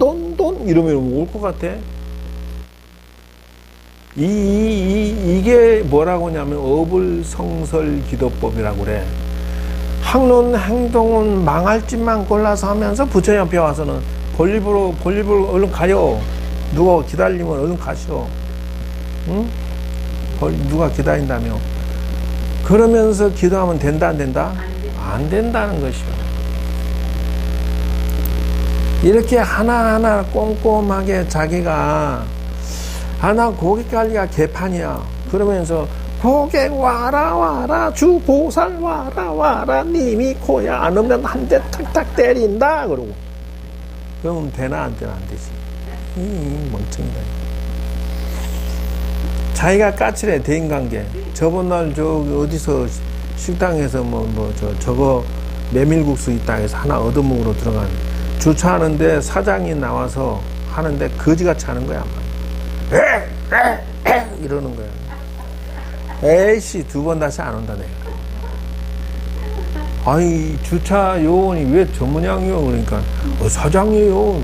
이러면 올 것 같아. 이게 뭐라고 하냐면 어불성설기도법이라고 그래. 학론 행동은 망할 짓만 골라서 하면서 부처님 앞에 와서는 볼일보러 얼른 가요. 누가 기다리면 얼른 가시오. 응? 누가 기다린다며. 그러면서 기도하면 된다 안 된다? 안 된다는 것이요. 이렇게 하나하나 꼼꼼하게 자기가 하나 고객 관리가 개판이야. 그러면서 고객 와라 주보살 와라 님이 코야 안 오면 한 대 탁탁 때린다 그러고. 그러면 되나 안 되나 안 되지. 멍청이다. 자기가 까칠해. 대인관계. 저번 날 어디서 식당에서 저거 메밀국수 있다 해서 하나 얻어먹으러 들어간 주차하는데 사장이 나와서 하는데 거지같이 하는 거야. 이러는 거야. 에이씨, 2번 다시 안 온다 내가. 아니 주차 요원이 왜 저 모양이요? 그러니까 사장이에요.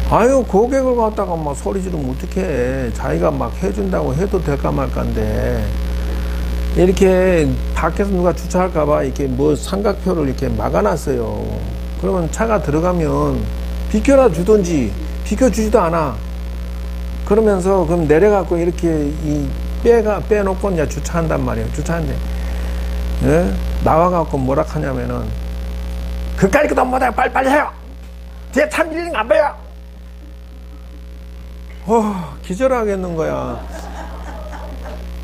아유 고객을 갖다가 막 소리 지르면 어떡해. 자기가 막 해준다고 해도 될까 말까인데 이렇게 밖에서 누가 주차할까봐 이렇게 뭐 삼각표를 이렇게 막아놨어요. 그러면 차가 들어가면 비켜라 주던지 비켜주지도 않아. 그러면서 그럼 내려갖고 이렇게 빼놓고 이제 주차한단 말이에요. 주차한대. 예? 나와갖고 뭐라 하냐면은 그까짓 것도 못해요. 빨리빨리 해요. 뒤에 차 밀리는 거 안 보여. 기절하겠는 거야.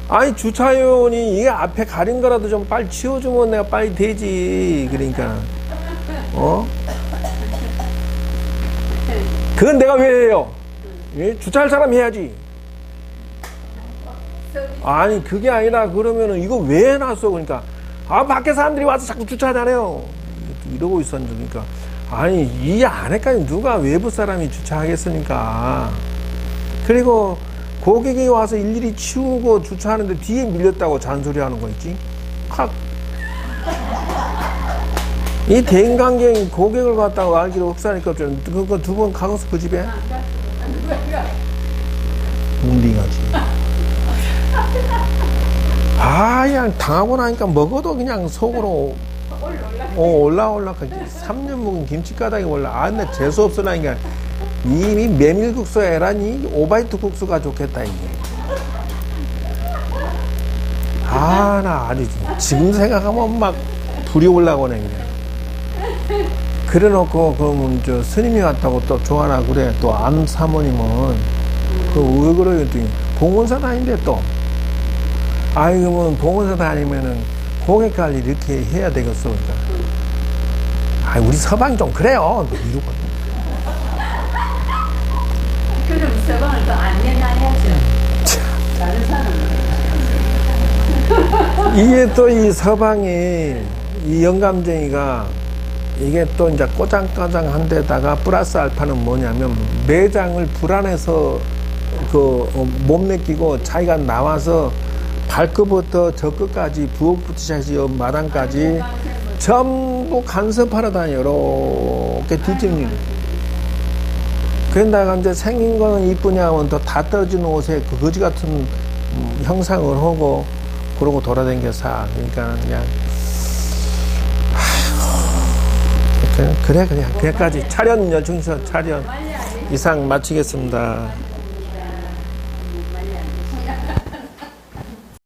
아니 주차요원이 이게 앞에 가린 거라도 좀 빨리 치워주면 내가 빨리 되지. 그러니까 그건 내가 왜 해요? 예? 주차할 사람이 해야지. 아니 그게 아니라 그러면은 이거 왜 해놨어? 그러니까 밖에 사람들이 와서 자꾸 주차하잖아요. 이러고 있었는데 그러니까 아니 이 안에까지 누가 외부 사람이 주차하겠습니까? 그리고 고객이 와서 일일이 치우고 주차하는데 뒤에 밀렸다고 잔소리하는 거 있지? 이 대인관계인 고객을 갖다가 알기로 흑사니까 그거 2번 가고서 그 집에 운딩하지. 그냥 당하고 나니까 먹어도 그냥 속으로 올라 3년 묵은 김치가닥이 올라. 근데 재수 없으라니까 이미 메밀국수 애라니 오바이트 국수가 좋겠다 이게. 나 아니지. 지금 생각하면 막 불이 올라오네 그냥. 그래놓고 그러면 스님이 왔다고 또 좋아하나 그래. 또 안 사모님은 왜 그래요? 했더니 봉헌사 다닌대 또. 그러면 봉헌사 다니면은 고객 관리 이렇게 해야 되겠어. 그러니까 우리 서방이 좀 그래요. 이러고. 그럼 서방을 더 안내해야죠. 다른 사람은. 이게 또 이 서방이 이 영감쟁이가 이게 또 이제 꼬장꼬장한 데다가 플러스 알파는 뭐냐면 매장을 불안해서 못 맡기고 자기가 나와서 발끝부터 저 끝까지 부엌부터 시작해서 마당까지 전부 간섭하러 다녀요. 이렇게 뒤집는. 그런다가 이제 생긴 거는 이쁘냐 하면 다 떨어지는 옷에 그 거지 같은 형상을 하고 그러고 돌아다니며 사. 그러니까 그냥 그래 그냥 그래까지 차련 여충서 차련 이상 마치겠습니다.